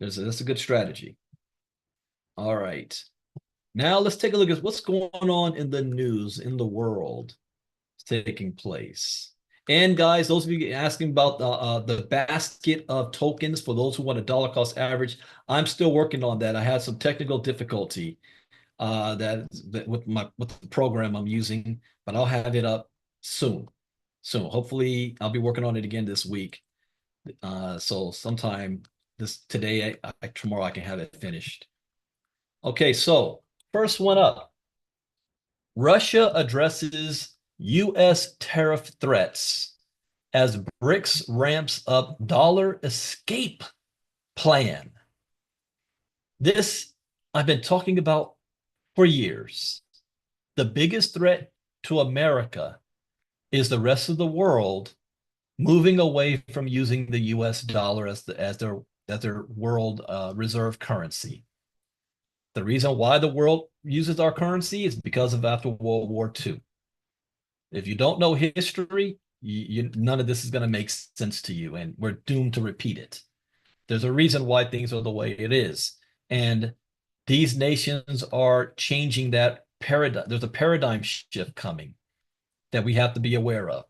That's a good strategy. All right. Now let's take a look at what's going on in the news, in the world taking place. And guys, those of you asking about the basket of tokens for those who want a dollar cost average, I'm still working on that. I had some technical difficulty that with the program I'm using, but I'll have it up soon. Soon. Hopefully, I'll be working on it again this week. So sometime today, tomorrow I can have it finished. Okay, so first one up. Russia addresses U.S. tariff threats as BRICS ramps up dollar escape plan. This I've been talking about for years. The biggest threat to America is the rest of the world moving away from using the U.S. dollar as their world reserve currency. The reason why the world uses our currency is because of after World War II. If you don't know history, none of this is going to make sense to you, and we're doomed to repeat it. There's a reason why things are the way it is. And these nations are changing that paradigm. There's a paradigm shift coming that we have to be aware of.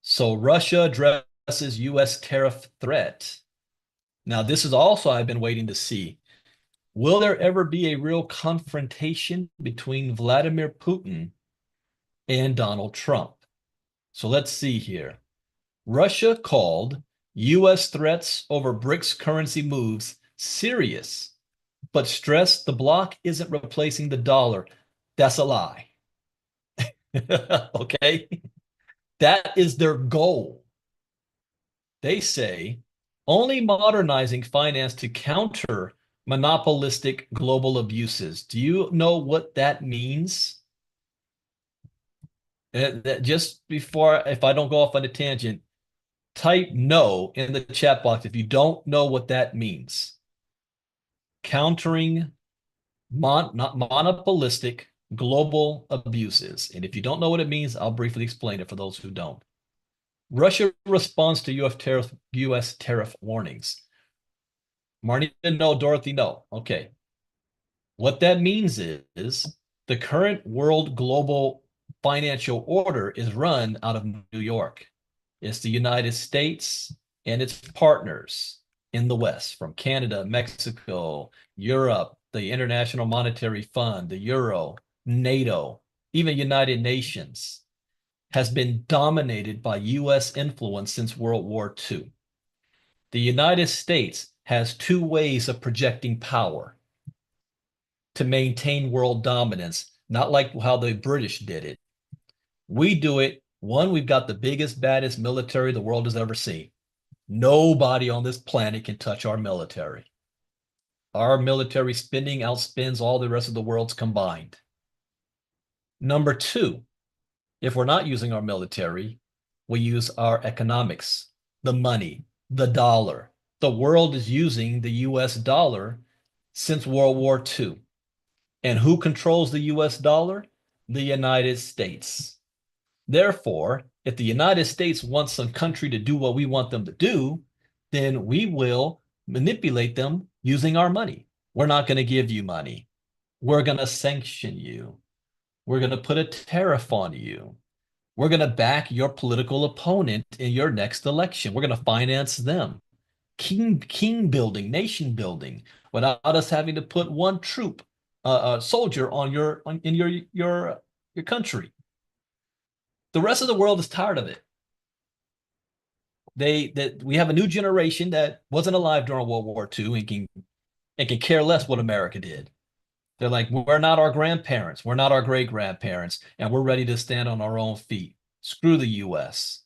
So Russia addresses U.S. tariff threat. Now, this is also I've been waiting to see. Will there ever be a real confrontation between Vladimir Putin and Donald Trump? So let's see here. Russia called U.S. threats over BRICS currency moves serious, but stressed the bloc isn't replacing the dollar. That's a lie. Okay? That is their goal. They say only modernizing finance to counter monopolistic global abuses. Do you know what that means? Just before, if I don't go off on a tangent, type no in the chat box if you don't know what that means. Countering not monopolistic global abuses. And if you don't know what it means, I'll briefly explain it for those who don't. Russia responds to U.S. tariff warnings. Marnie didn't know, Dorothy, no. Okay. What that means is the current world global financial order is run out of New York. It's the United States and its partners in the West, from Canada, Mexico, Europe, the International Monetary Fund, the Euro, NATO, even United Nations, has been dominated by U.S. influence since World War II. The United States has two ways of projecting power to maintain world dominance, not like how the British did it. We do it, one, we've got the biggest, baddest military the world has ever seen. Nobody on this planet can touch our military. Our military spending outspends all the rest of the world's combined. Number two, if we're not using our military, we use our economics, the money, the dollar. The world is using the US dollar since World War II. And who controls the US dollar? The United States. Therefore, if the United States wants some country to do what we want them to do, then we will manipulate them using our money. We're not going to give you money. We're going to sanction you. We're going to put a tariff on you. We're going to back your political opponent in your next election. We're going to finance them. King building, nation building, without us having to put one troop, soldier in your country. The rest of the world is tired of it. We have a new generation that wasn't alive during World War II and can care less what America did. They're like, we're not our grandparents, we're not our great grandparents, and we're ready to stand on our own feet. Screw the U.S.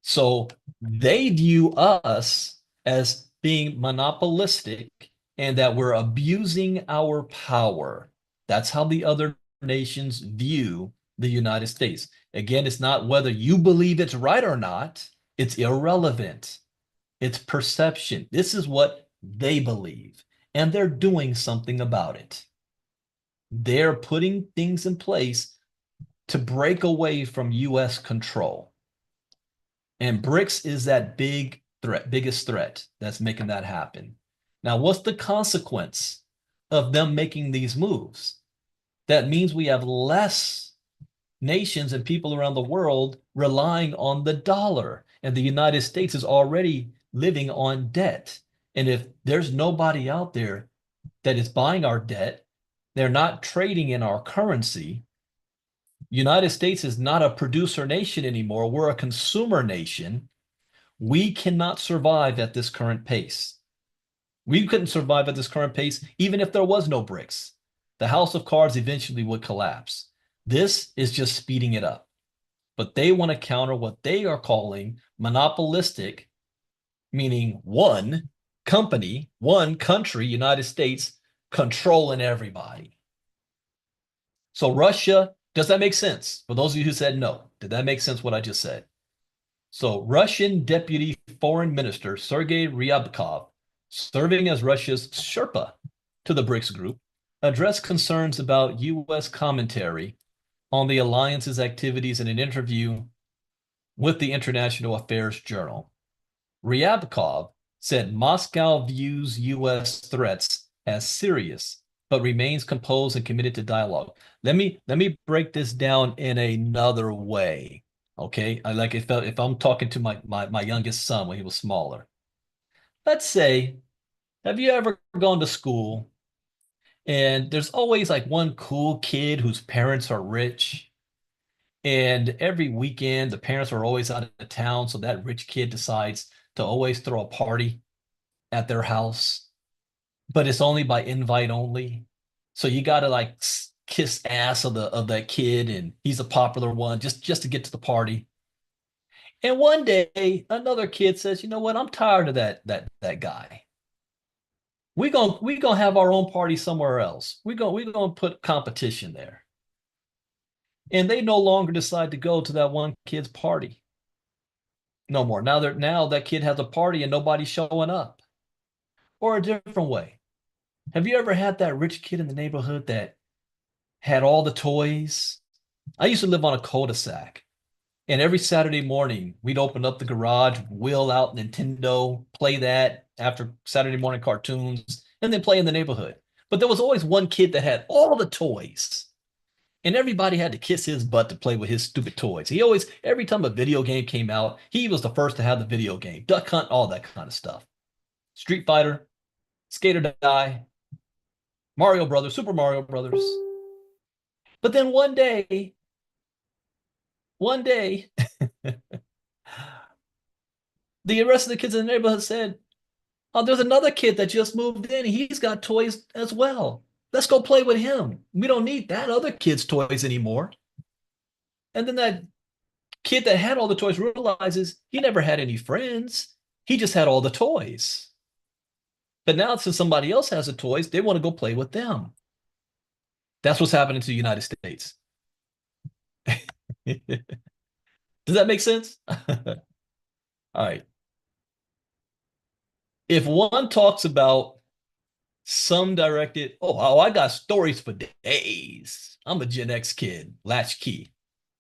So they view us as being monopolistic and that we're abusing our power. That's how the other nations view the United States. Again, it's not whether you believe it's right or not. It's irrelevant. It's perception. This is what they believe, and they're doing something about it. They're putting things in place to break away from US control. And BRICS is that biggest threat that's making that happen. Now, what's the consequence of them making these moves? That means we have less nations and people around the world relying on the dollar. And the United States is already living on debt. And if there's nobody out there that is buying our debt, they're not trading in our currency. United States is not a producer nation anymore. We're a consumer nation. We cannot survive at this current pace. We couldn't survive at this current pace even if there was no BRICS. The house of cards eventually would collapse. This is just speeding it up. But they want to counter what they are calling monopolistic, meaning one company, one country, United States, controlling everybody. So Russia, does that make sense? For those of you who said no, did that make sense what I just said? So Russian Deputy Foreign Minister Sergei Ryabkov, serving as Russia's Sherpa to the BRICS group, addressed concerns about U.S. commentary on the alliance's activities in an interview with the International Affairs Journal. Ryabkov said Moscow views U.S. threats as serious, but remains composed and committed to dialogue. Let me break this down in another way. Okay, if I'm talking to my youngest son when he was smaller. Let's say, have you ever gone to school and there's always like one cool kid whose parents are rich, and every weekend the parents are always out of town, so that rich kid decides to always throw a party at their house, but it's only by invite only. So you got to like kiss ass of that kid, and he's a popular one just to get to the party. And one day another kid says, "You know what? I'm tired of that guy. We gonna have our own party somewhere else. We gonna put competition there." And they no longer decide to go to that one kid's party. No more. Now that kid has a party and nobody's showing up. Or a different way. Have you ever had that rich kid in the neighborhood that had all the toys? I used to live on a cul-de-sac, and every Saturday morning we'd open up the garage, wheel out Nintendo, play that after Saturday morning cartoons, and then play in the neighborhood. But there was always one kid that had all the toys. And everybody had to kiss his butt to play with his stupid toys. He always, every time a video game came out, he was the first to have the video game. Duck Hunt, all that kind of stuff. Street Fighter, Skate or Die, Mario Brothers, Super Mario Brothers. But then one day, the rest of the kids in the neighborhood said, "Oh, there's another kid that just moved in. He's got toys as well. Let's go play with him. We don't need that other kid's toys anymore." And then that kid that had all the toys realizes he never had any friends. He just had all the toys. But now, since somebody else has the toys, they want to go play with them. That's what's happening to the United States. Does that make sense? All right. If one talks about some directed, oh, I got stories for days. I'm a Gen X kid, latchkey.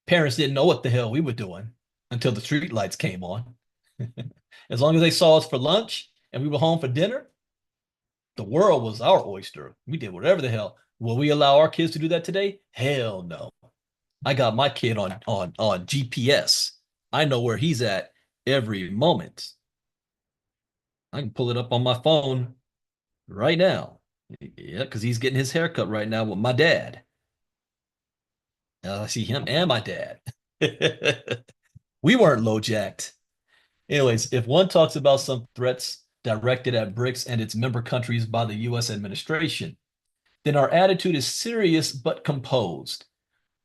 Parents didn't know what the hell we were doing until the street lights came on. As long as they saw us for lunch and we were home for dinner, the world was our oyster. We did whatever the hell. Will we allow our kids to do that today? Hell no. I got my kid on GPS. I know where he's at every moment. I can pull it up on my phone right now. Yeah, because he's getting his haircut right now with my dad. I see him and my dad. We weren't low jacked. Anyways, if one talks about some threats directed at BRICS and its member countries by the US administration, then our attitude is serious but composed.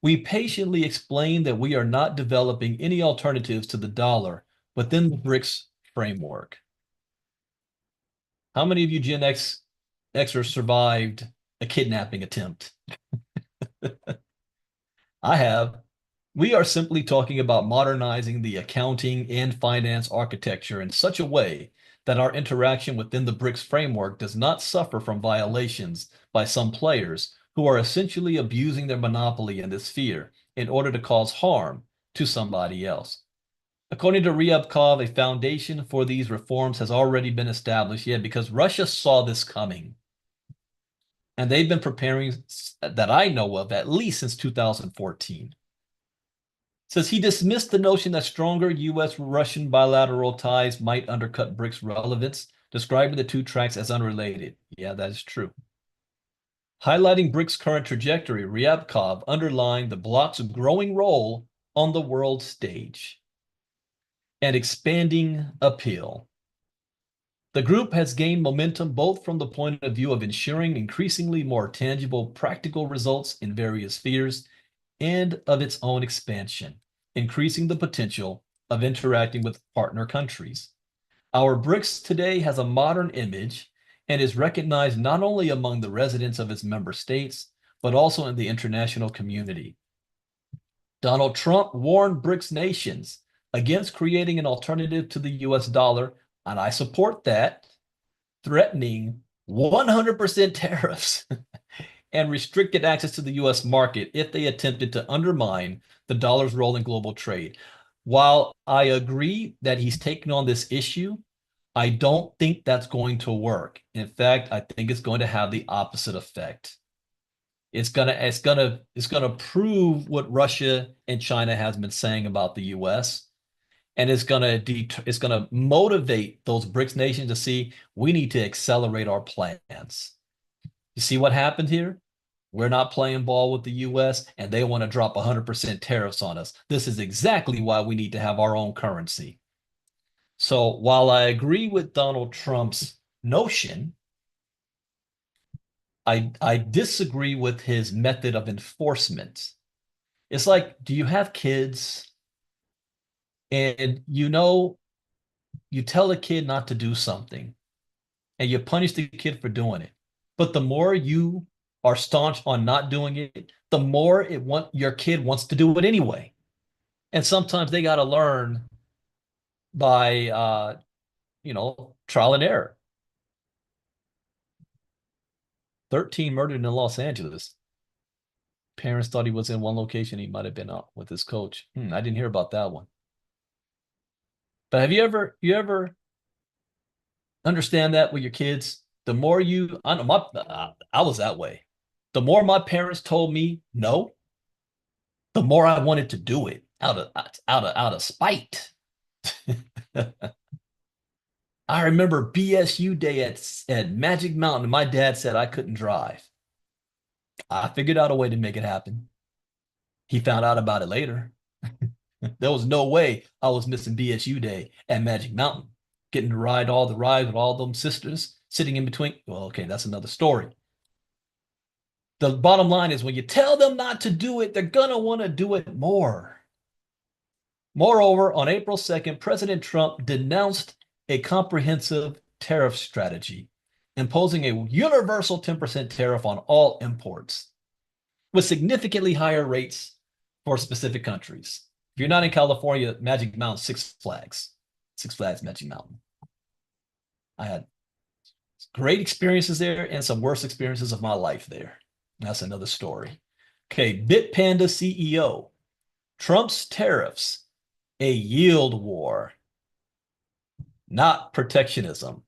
We patiently explain that we are not developing any alternatives to the dollar within the BRICS framework. How many of you Gen Xers survived a kidnapping attempt? I have. We are simply talking about modernizing the accounting and finance architecture in such a way that our interaction within the BRICS framework does not suffer from violations by some players who are essentially abusing their monopoly in this sphere in order to cause harm to somebody else. According to Ryabkov, a foundation for these reforms has already been established, yet because Russia saw this coming. And they've been preparing, that I know of, at least since 2014. Says he dismissed the notion that stronger U.S.-Russian bilateral ties might undercut BRICS relevance, describing the two tracks as unrelated. Yeah, that is true. Highlighting BRICS' current trajectory, Ryabkov underlined the bloc's growing role on the world stage and expanding appeal. The group has gained momentum both from the point of view of ensuring increasingly more tangible, practical results in various spheres and of its own expansion, increasing the potential of interacting with partner countries. Our BRICS today has a modern image and is recognized not only among the residents of its member states, but also in the international community. Donald Trump warned BRICS nations against creating an alternative to the US dollar, and I support that, threatening 100% tariffs and restricted access to the US market if they attempted to undermine the dollar's role in global trade. While I agree that he's taken on this issue, I don't think that's going to work. In fact, I think it's going to have the opposite effect. It's gonna prove what Russia and China has been saying about the US, and it's gonna motivate those BRICS nations to see we need to accelerate our plans. You see what happened here? We're not playing ball with the US, and they want to drop 100% tariffs on us. This is exactly why we need to have our own currency. So while I agree with Donald Trump's notion, I disagree with his method of enforcement. It's like, do you have kids and you tell a kid not to do something and you punish the kid for doing it. But the more you are staunch on not doing it, the more your kid wants to do it anyway. And sometimes they got to learn by trial and error. 13 murdered in Los Angeles. Parents thought he was in one location. He might have been out with his coach. I didn't hear about that one. But have you ever understand that with your kids? The more I know, I was that way. The more my parents told me no, the more I wanted to do it out of spite. I remember BSU day at Magic Mountain. My dad said I couldn't drive. I figured out a way to make it happen. He found out about it later. There was no way I was missing BSU day at Magic Mountain, getting to ride all the rides with all them sisters sitting in between. Well, okay, that's another story. The bottom line is when you tell them not to do it, they're going to want to do it more. Moreover, on April 2nd, President Trump denounced a comprehensive tariff strategy, imposing a universal 10% tariff on all imports, with significantly higher rates for specific countries. If you're not in California, Magic Mountain, Six Flags, Magic Mountain. I had great experiences there and some worst experiences of my life there. That's another story. Okay, Bitpanda CEO. Trump's tariffs, a yield war, not protectionism.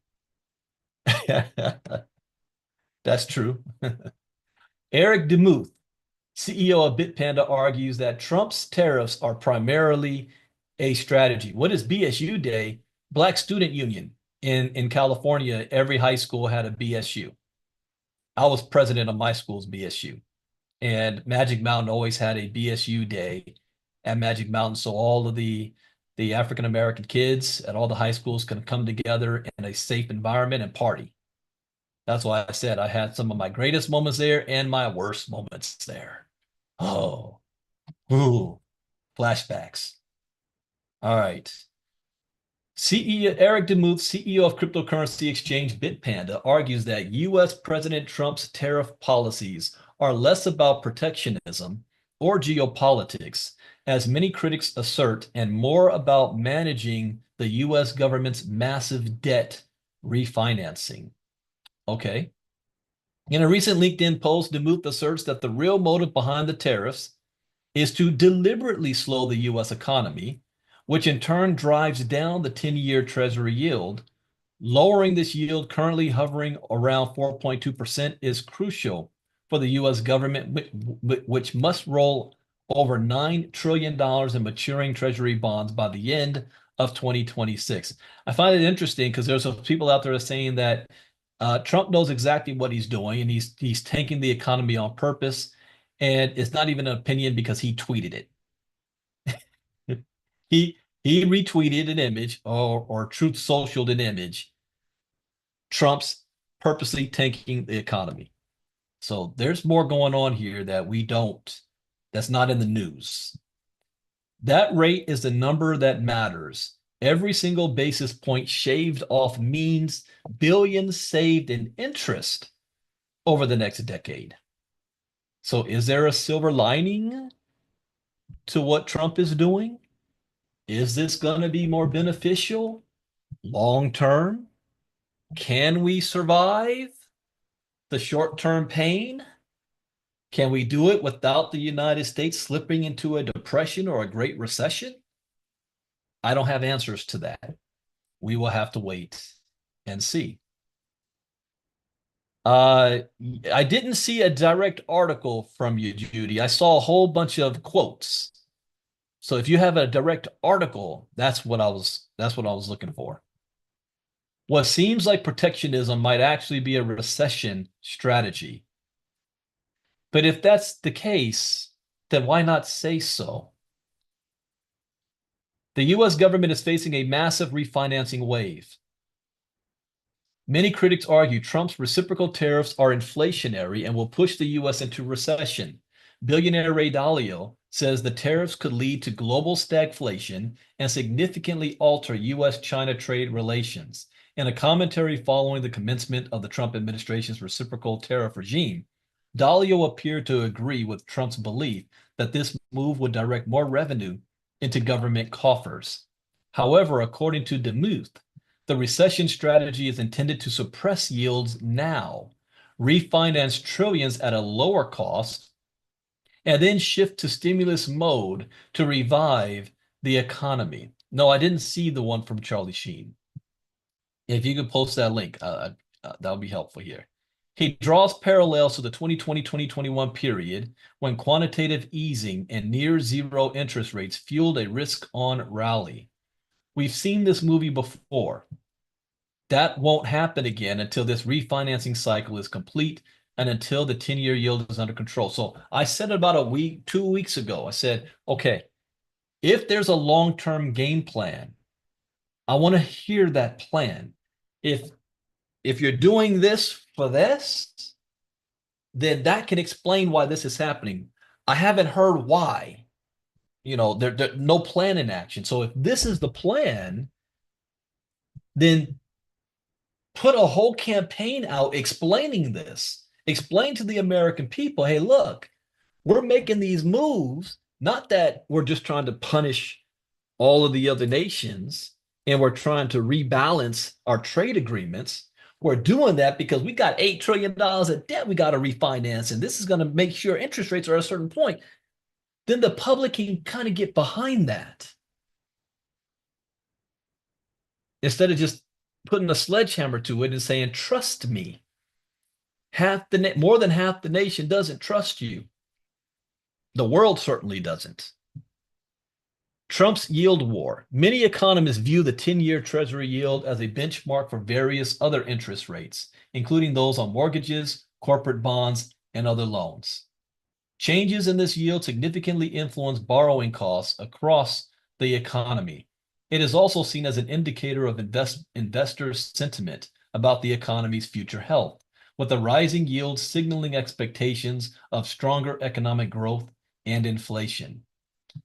That's true. Eric DeMuth, CEO of Bitpanda, argues that Trump's tariffs are primarily a strategy. What is BSU Day? Black Student Union in California, every high school had a BSU. I was president of my school's BSU, and Magic Mountain always had a BSU Day at Magic Mountain, so all of the African-American kids at all the high schools can come together in a safe environment and party. That's why I said I had some of my greatest moments there and my worst moments there. Oh, ooh, flashbacks. All right. CEO Eric DeMuth, CEO of cryptocurrency exchange Bitpanda, argues that U.S. President Trump's tariff policies are less about protectionism or geopolitics, as many critics assert, and more about managing the US government's massive debt refinancing. Okay. In a recent LinkedIn post, DeMuth asserts that the real motive behind the tariffs is to deliberately slow the US economy, which in turn drives down the 10-year Treasury yield. Lowering this yield, currently hovering around 4.2%, is crucial for the US government, which must roll over $9 trillion in maturing Treasury bonds by the end of 2026. I find it interesting because there's some people out there saying that Trump knows exactly what he's doing, and he's tanking the economy on purpose. And it's not even an opinion because he tweeted it. He retweeted an image or Truth Socialed an image. Trump's purposely tanking the economy. So there's more going on here that we don't, that's not in the news. That rate is the number that matters. Every single basis point shaved off means billions saved in interest over the next decade. So is there a silver lining to what Trump is doing? Is this going to be more beneficial long term? Can we survive the short-term pain? Can we do it without the United States slipping into a depression or a great recession? I don't have answers to that. We will have to wait and see. I didn't see a direct article from you, Judy. I saw a whole bunch of quotes. So if you have a direct article, that's what I was looking for. What seems like protectionism might actually be a recession strategy. But if that's the case, then why not say so? The US government is facing a massive refinancing wave. Many critics argue Trump's reciprocal tariffs are inflationary and will push the US into recession. Billionaire Ray Dalio says the tariffs could lead to global stagflation and significantly alter US-China trade relations. In a commentary following the commencement of the Trump administration's reciprocal tariff regime, Dalio appeared to agree with Trump's belief that this move would direct more revenue into government coffers. However, according to DeMuth, the recession strategy is intended to suppress yields now, refinance trillions at a lower cost, and then shift to stimulus mode to revive the economy. No, I didn't see the one from Charlie Sheen. If you could post that link, that would be helpful here. He draws parallels to the 2020-2021 period when quantitative easing and near zero interest rates fueled a risk-on rally. We've seen this movie before. That won't happen again until this refinancing cycle is complete and until the 10-year yield is under control. So I said about a week, 2 weeks ago, I said, okay, if there's a long-term game plan, I want to hear that plan. If you're doing this for this, then that can explain why this is happening. I haven't heard why. You know, there's no plan in action. So if this is the plan, then put a whole campaign out explaining this. Explain to the American people, hey, look, we're making these moves, not that we're just trying to punish all of the other nations and we're trying to rebalance our trade agreements. We're doing that because we got $8 trillion of debt we got to refinance, and this is going to make sure interest rates are at a certain point. Then the public can kind of get behind that instead of just putting a sledgehammer to it and saying, trust me. More than half the nation doesn't trust you. The world certainly doesn't. Trump's yield war. Many economists view the 10-year Treasury yield as a benchmark for various other interest rates, including those on mortgages, corporate bonds, and other loans. Changes in this yield significantly influence borrowing costs across the economy. It is also seen as an indicator of investor sentiment about the economy's future health, with the rising yield signaling expectations of stronger economic growth and inflation.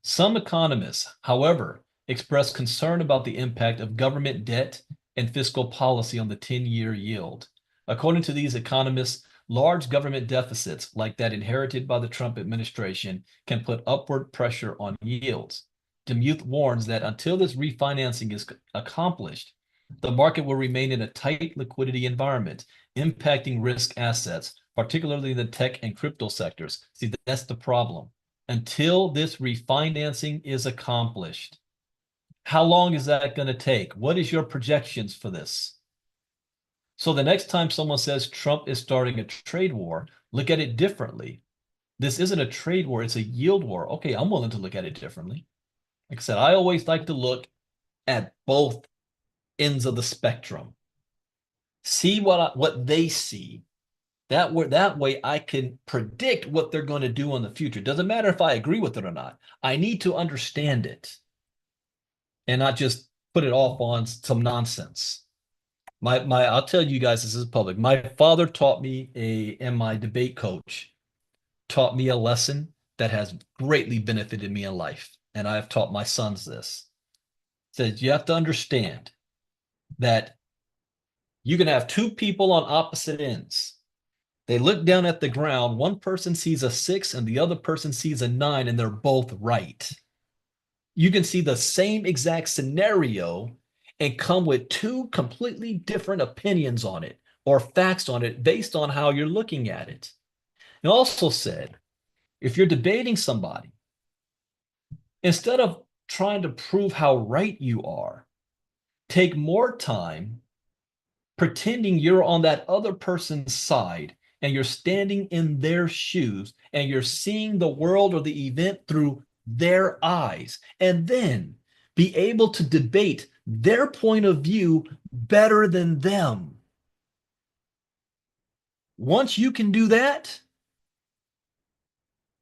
Some economists, however, express concern about the impact of government debt and fiscal policy on the 10-year yield. According to these economists, Large government deficits, like that inherited by the Trump administration, can put upward pressure on yields. Demuth warns that until this refinancing is accomplished, the market will remain in a tight liquidity environment, impacting risk assets, particularly the tech and crypto sectors. See, that's the problem. Until this refinancing is accomplished, how long is that going to take? What is your projections for this? So the next time someone says Trump is starting a trade war, look at it differently. This isn't a trade war, it's a yield war. Okay, I'm willing to look at it differently. Like I said, I always like to look at both ends of the spectrum. See what they see. That way I can predict what they're going to do in the future. Doesn't matter if I agree with it or not. I need to understand it and not just put it off on some nonsense. I'll tell you guys, this is public. My father taught me and my debate coach taught me a lesson that has greatly benefited me in life. And I have taught my sons this. It says you have to understand that you can have two people on opposite ends. They look down at the ground. One person sees a 6 and the other person sees a 9, and they're both right. You can see the same exact scenario and come with two completely different opinions on it or facts on it based on how you're looking at it. It also said, if you're debating somebody, instead of trying to prove how right you are, take more time pretending you're on that other person's side and you're standing in their shoes and you're seeing the world or the event through their eyes, and then be able to debate their point of view better than them. Once you can do that,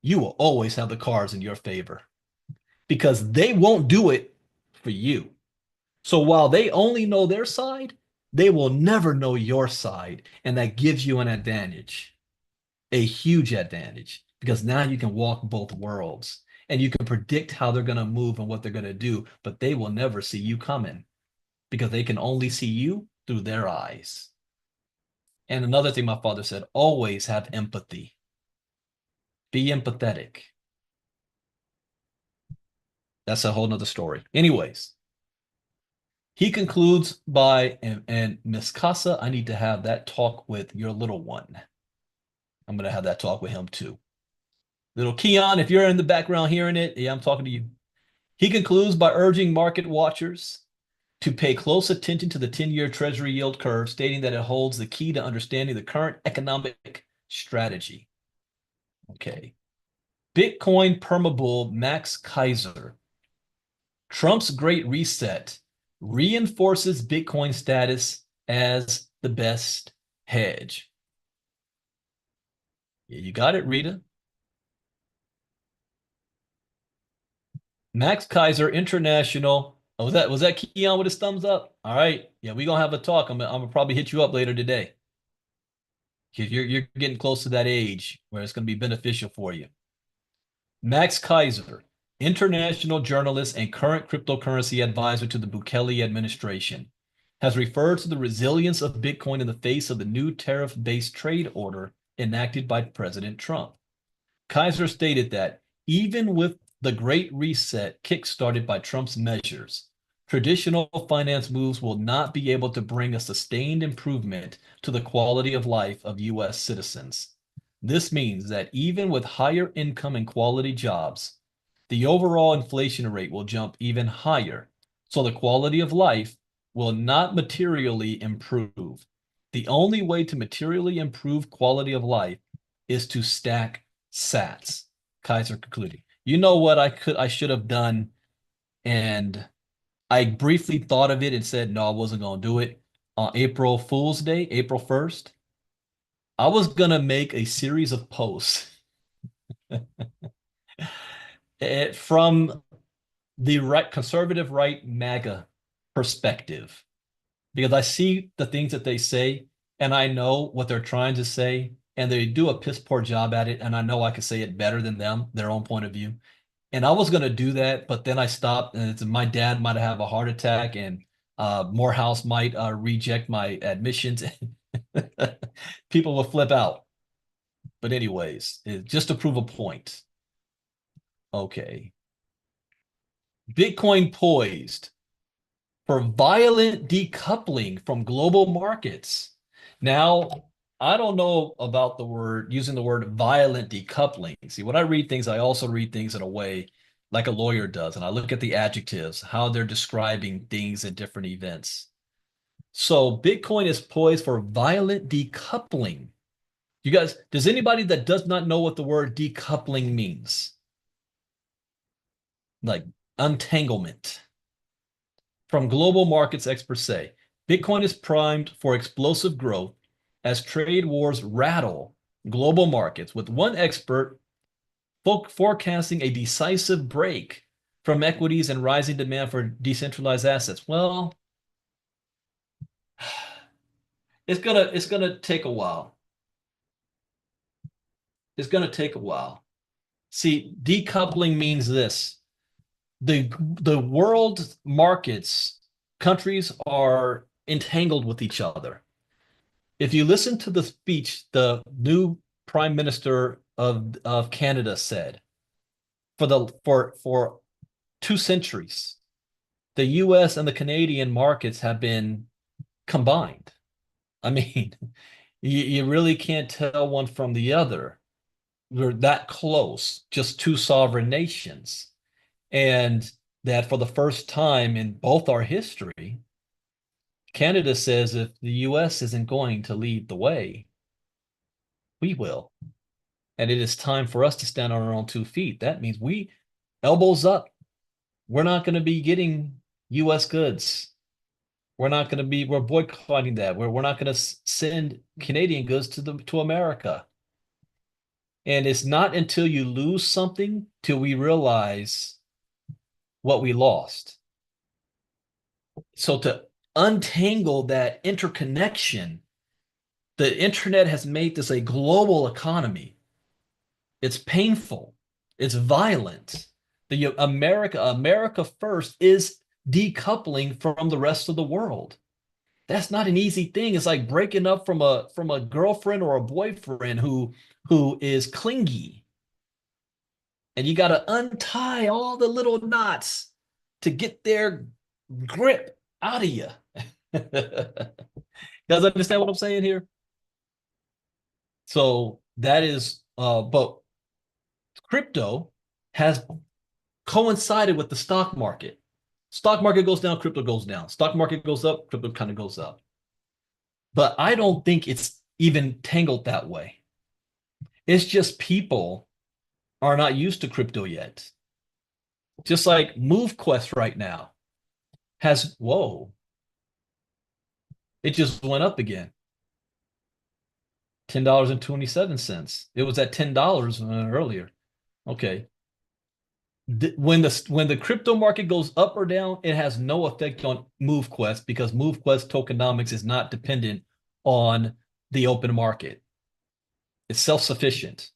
you will always have the cards in your favor because they won't do it for you. So while they only know their side, they will never know your side. And that gives you an advantage, a huge advantage, because now you can walk both worlds and you can predict how they're going to move and what they're going to do, but they will never see you coming because they can only see you through their eyes. And another thing my father said, always have empathy. Be empathetic. That's a whole nother story. Anyways, he concludes by, and Miss Casa, I need to have that talk with your little one. I'm going to have that talk with him too. Little Keon, if you're in the background hearing it, yeah, I'm talking to you. He concludes by urging market watchers to pay close attention to the 10-year Treasury yield curve, stating that it holds the key to understanding the current economic strategy. Okay. Bitcoin permabull Max Keiser. Trump's Great Reset reinforces Bitcoin status as the best hedge. Yeah, you got it, Rita. Max Keiser International. Oh, was that Keon with his thumbs up? All right. Yeah, we're gonna have a talk. I'm gonna probably hit you up later today. You're getting close to that age where it's gonna be beneficial for you. Max Keiser, international journalist and current cryptocurrency advisor to the Bukele administration, has referred to the resilience of Bitcoin in the face of the new tariff-based trade order enacted by President Trump. Keiser stated that even with the Great Reset kickstarted by Trump's measures, traditional finance moves will not be able to bring a sustained improvement to the quality of life of U.S. citizens. This means that even with higher income and quality jobs, the overall inflation rate will jump even higher, so the quality of life will not materially improve. The only way to materially improve quality of life is to stack sats, Keiser concluded. You know what I should have done, and I briefly thought of it and said, no, I wasn't going to do it. On April Fool's Day, April 1st, I was going to make a series of posts from the right, conservative right MAGA perspective, because I see the things that they say and I know what they're trying to say, and they do a piss poor job at it. And I know I can say it better than them, their own point of view. And I was going to do that, but then I stopped, and my dad might have a heart attack, and Morehouse might reject my admissions. People will flip out. But anyways, just to prove a point. Okay. Bitcoin poised for violent decoupling from global markets. Now, I don't know about using the word violent decoupling. See, when I read things, I also read things in a way like a lawyer does, and I look at the adjectives, how they're describing things in different events. So Bitcoin is poised for violent decoupling. You guys, does anybody that does not know what the word decoupling means? Like untanglement. From global markets experts say, Bitcoin is primed for explosive growth as trade wars rattle global markets, with one expert forecasting a decisive break from equities and rising demand for decentralized assets. Well, it's gonna take a while. It's gonna take a while. See, decoupling means this. The world markets, countries are entangled with each other. If you listen to the speech the new Prime Minister of Canada said, for 2 centuries, the US and the Canadian markets have been combined. I mean, you really can't tell one from the other. We're that close, just two sovereign nations. And that for the first time in both our history, Canada says if the US isn't going to lead the way, we will. And it is time for us to stand on our own 2 feet. That means we elbows up. We're not going to be getting US goods. We're boycotting that. We're not going to send Canadian goods to America. And it's not until you lose something till we realize what we lost. So to untangle that interconnection, the internet has made this a global economy. It's painful. It's violent. The America first is decoupling from the rest of the world. That's not an easy thing. It's like breaking up from a girlfriend or a boyfriend who is clingy. And you got to untie all the little knots to get their grip out of you. Guys understand what I'm saying here? So that is, but crypto has coincided with the stock market. Stock market goes down, crypto goes down. Stock market goes up, crypto kind of goes up. But I don't think it's even tangled that way. It's just people are not used to crypto yet. Just like MoveQuest right now has, whoa, it just went up again. $10.27. It was at $10 earlier. Okay. When the crypto market goes up or down, it has no effect on MoveQuest because MoveQuest tokenomics is not dependent on the open market. It's self-sufficient.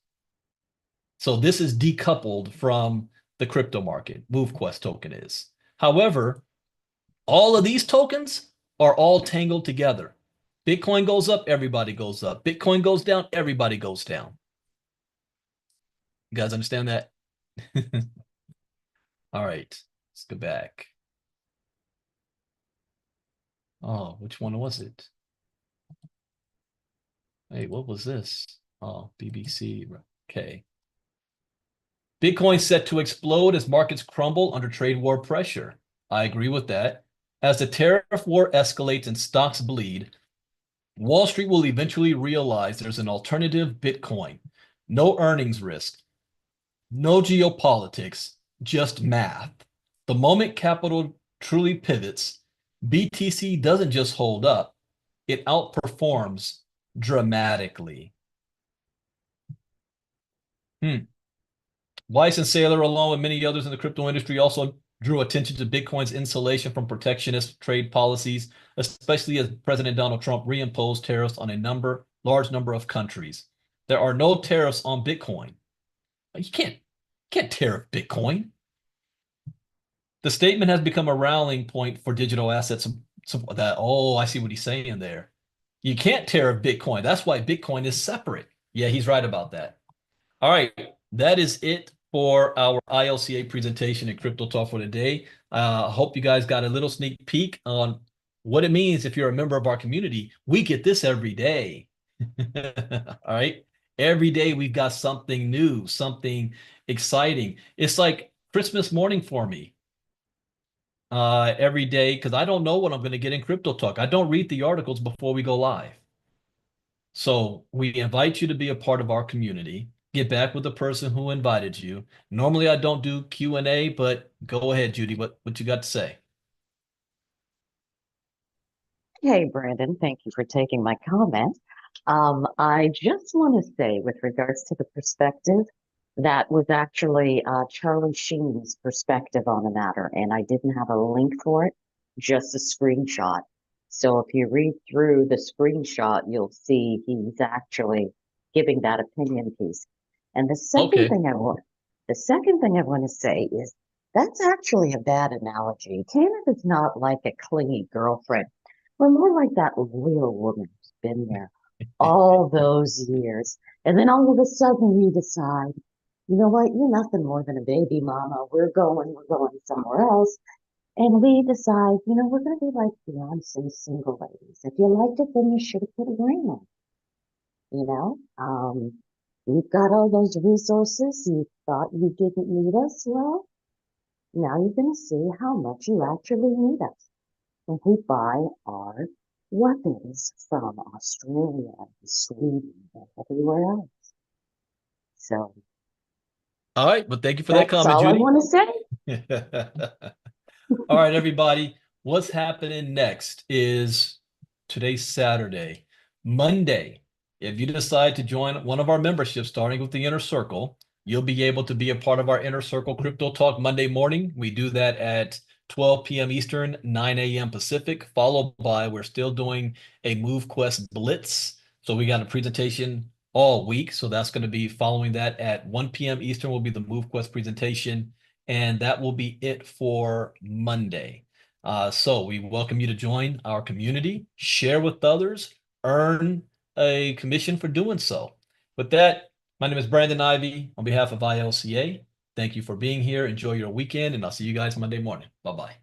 So this is decoupled from the crypto market. MoveQuest token is. However, all of these tokens are all tangled together. Bitcoin goes up, everybody goes up. Bitcoin goes down, everybody goes down. You guys understand that? All right, let's go back. Oh, which one was it? Hey, what was this? Oh, BBC. Okay. Bitcoin set to explode as markets crumble under trade war pressure. I agree with that. As the tariff war escalates and stocks bleed, Wall Street will eventually realize there's an alternative Bitcoin. No earnings risk, no geopolitics, just math. The moment capital truly pivots, BTC doesn't just hold up, it outperforms dramatically. Weiss and Saylor, along with many others in the crypto industry, also drew attention to Bitcoin's insulation from protectionist trade policies, especially as President Donald Trump reimposed tariffs on a large number of countries. There are no tariffs on Bitcoin. You can't tariff Bitcoin. The statement has become a rallying point for digital assets. I see what he's saying there. You can't tariff Bitcoin. That's why Bitcoin is separate. Yeah, he's right about that. All right, that is it for our ILCA presentation and crypto talk for today. Hope you guys got a little sneak peek on what it means if you're a member of our community. We get this every day. All right. Every day we've got something new, something exciting. It's like Christmas morning for me every day because I don't know what I'm going to get in crypto talk. I don't read the articles before we go live. So we invite you to be a part of our community. Get back with the person who invited you. Normally I don't do Q&A, but go ahead, Judy. What you got to say? Hey, Brandon, thank you for taking my comment. I just want to say, with regards to the perspective, that was actually Charlie Sheen's perspective on the matter, and I didn't have a link for it, just a screenshot. So if you read through the screenshot, you'll see he's actually giving that opinion piece. And Okay. the second thing I want to say is that's actually a bad analogy. Canada's not like a clingy girlfriend. We're more like that loyal woman who's been there all those years. And then all of a sudden you decide, you know what, you're nothing more than a baby mama. We're going somewhere else. And we decide, we're going to be like Beyonce's single ladies. If you liked it, then you should have put a ring on, you know? You've got all those resources. You thought you didn't need us. Well, now you're going to see how much you actually need us when we buy our weapons from Australia and Sweden and everywhere else. So All right. Well, thank you for that that's comment, all I Judy. want to say. All right, everybody. What's happening next is today's Saturday. Monday, if you decide to join one of our memberships, starting with the Inner Circle, you'll be able to be a part of our Inner Circle Crypto Talk Monday morning. We do that at 12 p.m. Eastern, 9 a.m. Pacific, followed by we're still doing a MoveQuest Blitz. So we got a presentation all week. So that's going to be following that at 1 p.m. Eastern will be the MoveQuest presentation. And that will be it for Monday. So we welcome you to join our community, share with others, earn a commission for doing so. With that, my name is Brandon Ivey on behalf of ILCA. Thank you for being here. Enjoy your weekend, and I'll see you guys Monday morning. Bye-bye.